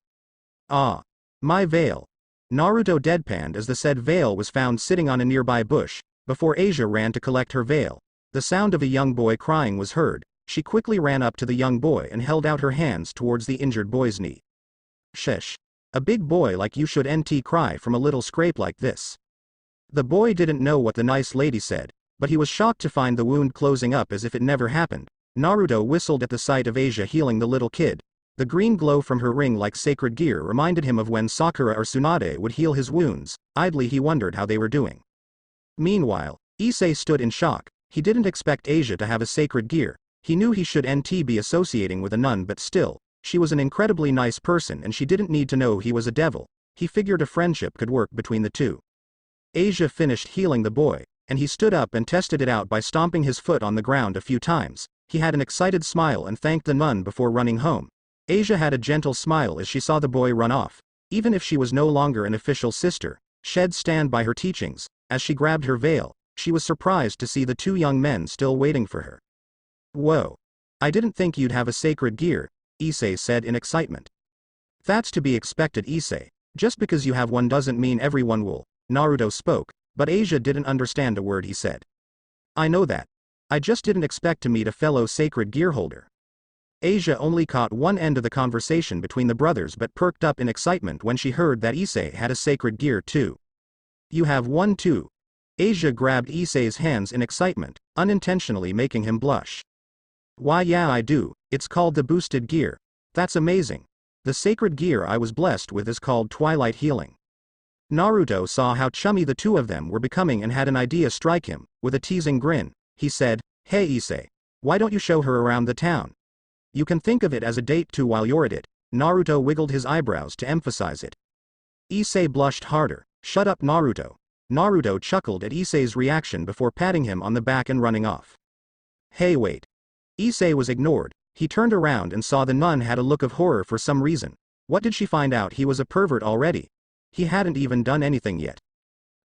Ah. My veil. Naruto deadpanned as the said veil was found sitting on a nearby bush. Before Asia ran to collect her veil, the sound of a young boy crying was heard. She quickly ran up to the young boy and held out her hands towards the injured boy's knee. Sheesh. A big boy like you should nt cry from a little scrape like this. The boy didn't know what the nice lady said, but he was shocked to find the wound closing up as if it never happened. Naruto whistled at the sight of Asia healing the little kid. The green glow from her ring like sacred gear reminded him of when Sakura or Tsunade would heal his wounds. Idly he wondered how they were doing. Meanwhile, Issei stood in shock. He didn't expect Asia to have a sacred gear. He knew he should nt be associating with a nun, but still, she was an incredibly nice person and she didn't need to know he was a devil. He figured a friendship could work between the two. Asia finished healing the boy, and he stood up and tested it out by stomping his foot on the ground a few times. He had an excited smile and thanked the nun before running home. Asia had a gentle smile as she saw the boy run off. Even if she was no longer an official sister, she'd stand by her teachings. As she grabbed her veil, she was surprised to see the two young men still waiting for her. Whoa. I didn't think you'd have a sacred gear, Issei said in excitement. That's to be expected, Issei. Just because you have one doesn't mean everyone will. Naruto spoke, but Asia didn't understand a word he said. I know that. I just didn't expect to meet a fellow sacred gear holder. Asia only caught one end of the conversation between the brothers but perked up in excitement when she heard that Issei had a sacred gear too. You have one too. Asia grabbed Issei's hands in excitement, unintentionally making him blush. Why yeah I do, it's called the boosted gear. That's amazing. The sacred gear I was blessed with is called Twilight Healing. Naruto saw how chummy the two of them were becoming and had an idea strike him. With a teasing grin, he said, Hey Issei, why don't you show her around the town? You can think of it as a date too while you're at it. Naruto wiggled his eyebrows to emphasize it. Issei blushed harder. Shut up Naruto. Naruto chuckled at Issei's reaction before patting him on the back and running off. Hey wait. Issei was ignored. He turned around and saw the nun had a look of horror for some reason. What did she find out he was a pervert already? He hadn't even done anything yet.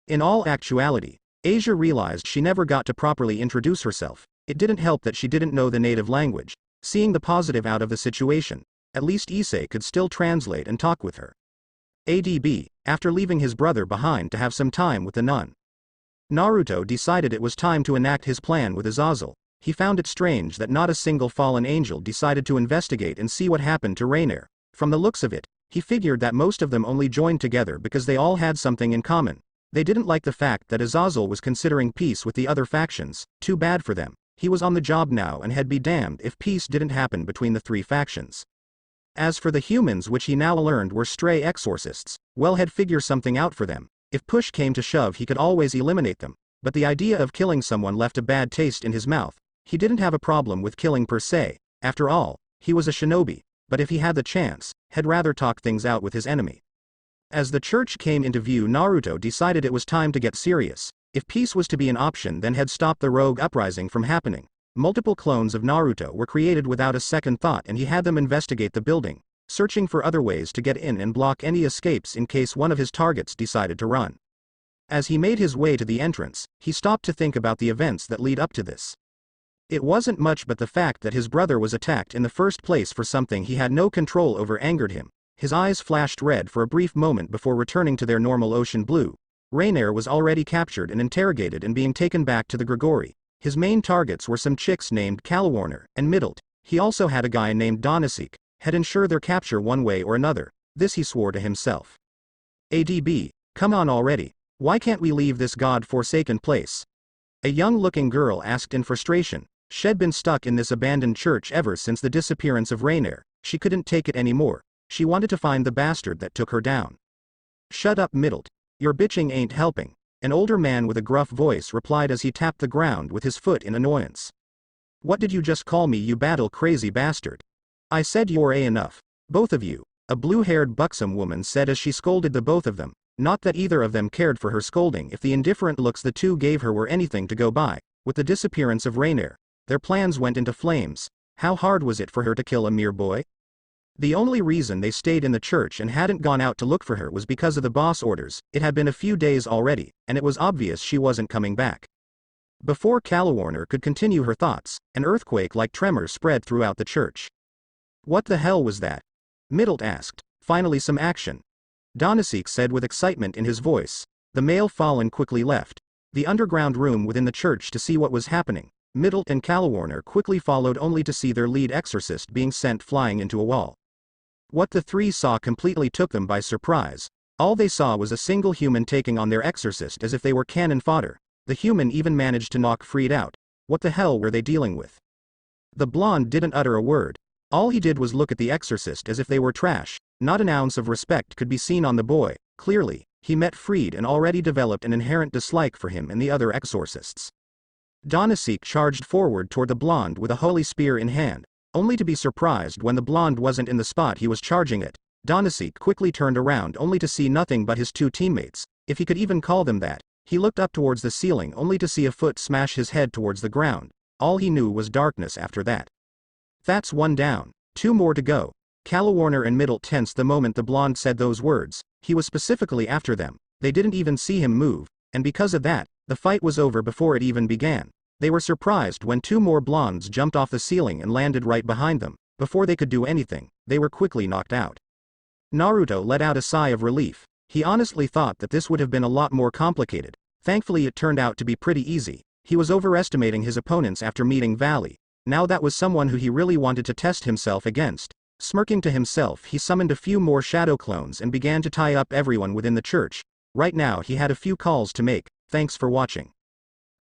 In all actuality, Asia realized she never got to properly introduce herself. It didn't help that she didn't know the native language. Seeing the positive out of the situation, at least Issei could still translate and talk with her. ADB, after leaving his brother behind to have some time with the nun, Naruto decided it was time to enact his plan with Azazel. He found it strange that not a single fallen angel decided to investigate and see what happened to Rainier. From the looks of it, he figured that most of them only joined together because they all had something in common. They didn't like the fact that Azazel was considering peace with the other factions. Too bad for them. He was on the job now and had be damned if peace didn't happen between the three factions. As for the humans, which he now learned were stray exorcists, well, he'd figure something out for them. If push came to shove, he could always eliminate them. But the idea of killing someone left a bad taste in his mouth. He didn't have a problem with killing per se. After all, he was a shinobi. But if he had the chance, he'd rather talk things out with his enemy. As the church came into view, Naruto decided it was time to get serious. If peace was to be an option, then he'd stop the rogue uprising from happening. Multiple clones of Naruto were created without a second thought and he had them investigate the building, searching for other ways to get in and block any escapes in case one of his targets decided to run. As he made his way to the entrance, he stopped to think about the events that lead up to this. It wasn't much, but the fact that his brother was attacked in the first place for something he had no control over angered him. His eyes flashed red for a brief moment before returning to their normal ocean blue. Rainier was already captured and interrogated and being taken back to the Grigori. His main targets were some chicks named Calwarner and Middlet. He also had a guy named Donasek, had ensured their capture one way or another. This he swore to himself. ADB, come on already. Why can't we leave this god-forsaken place? A young-looking girl asked in frustration. She'd been stuck in this abandoned church ever since the disappearance of Rainier. She couldn't take it anymore. She wanted to find the bastard that took her down. Shut up, Middlet. Your bitching ain't helping. An older man with a gruff voice replied as he tapped the ground with his foot in annoyance. What did you just call me, you battle-crazy bastard? I said you're enough. Both of you, a blue-haired buxom woman said as she scolded the both of them. Not that either of them cared for her scolding if the indifferent looks the two gave her were anything to go by. With the disappearance of Rainier, their plans went into flames. How hard was it for her to kill a mere boy? The only reason they stayed in the church and hadn't gone out to look for her was because of the boss orders. It had been a few days already, and it was obvious she wasn't coming back. Before Calawarner could continue her thoughts, an earthquake-like tremor spread throughout the church. What the hell was that? Middle asked. Finally some action. Donasek said with excitement in his voice. The male Fallen quickly left the underground room within the church to see what was happening. Middle and Calawarner quickly followed only to see their lead exorcist being sent flying into a wall. What the three saw completely took them by surprise. All they saw was a single human taking on their exorcist as if they were cannon fodder. The human even managed to knock Freed out. What the hell were they dealing with? The blonde didn't utter a word. All he did was look at the exorcist as if they were trash. Not an ounce of respect could be seen on the boy. Clearly, he met Freed and already developed an inherent dislike for him and the other exorcists. Donasek charged forward toward the blonde with a holy spear in hand, only to be surprised when the blonde wasn't in the spot he was charging at. Donasek quickly turned around only to see nothing but his two teammates, if he could even call them that. He looked up towards the ceiling only to see a foot smash his head towards the ground. All he knew was darkness after that. That's one down. 2 more to go. Calawarner and Middle tensed the moment the blonde said those words. He was specifically after them. They didn't even see him move, and because of that, the fight was over before it even began. They were surprised when 2 more blondes jumped off the ceiling and landed right behind them. Before they could do anything, they were quickly knocked out. Naruto let out a sigh of relief. He honestly thought that this would have been a lot more complicated. Thankfully it turned out to be pretty easy. He was overestimating his opponents after meeting Valley. Now that was someone who he really wanted to test himself against. Smirking to himself, he summoned a few more shadow clones and began to tie up everyone within the church. Right now he had a few calls to make. Thanks for watching.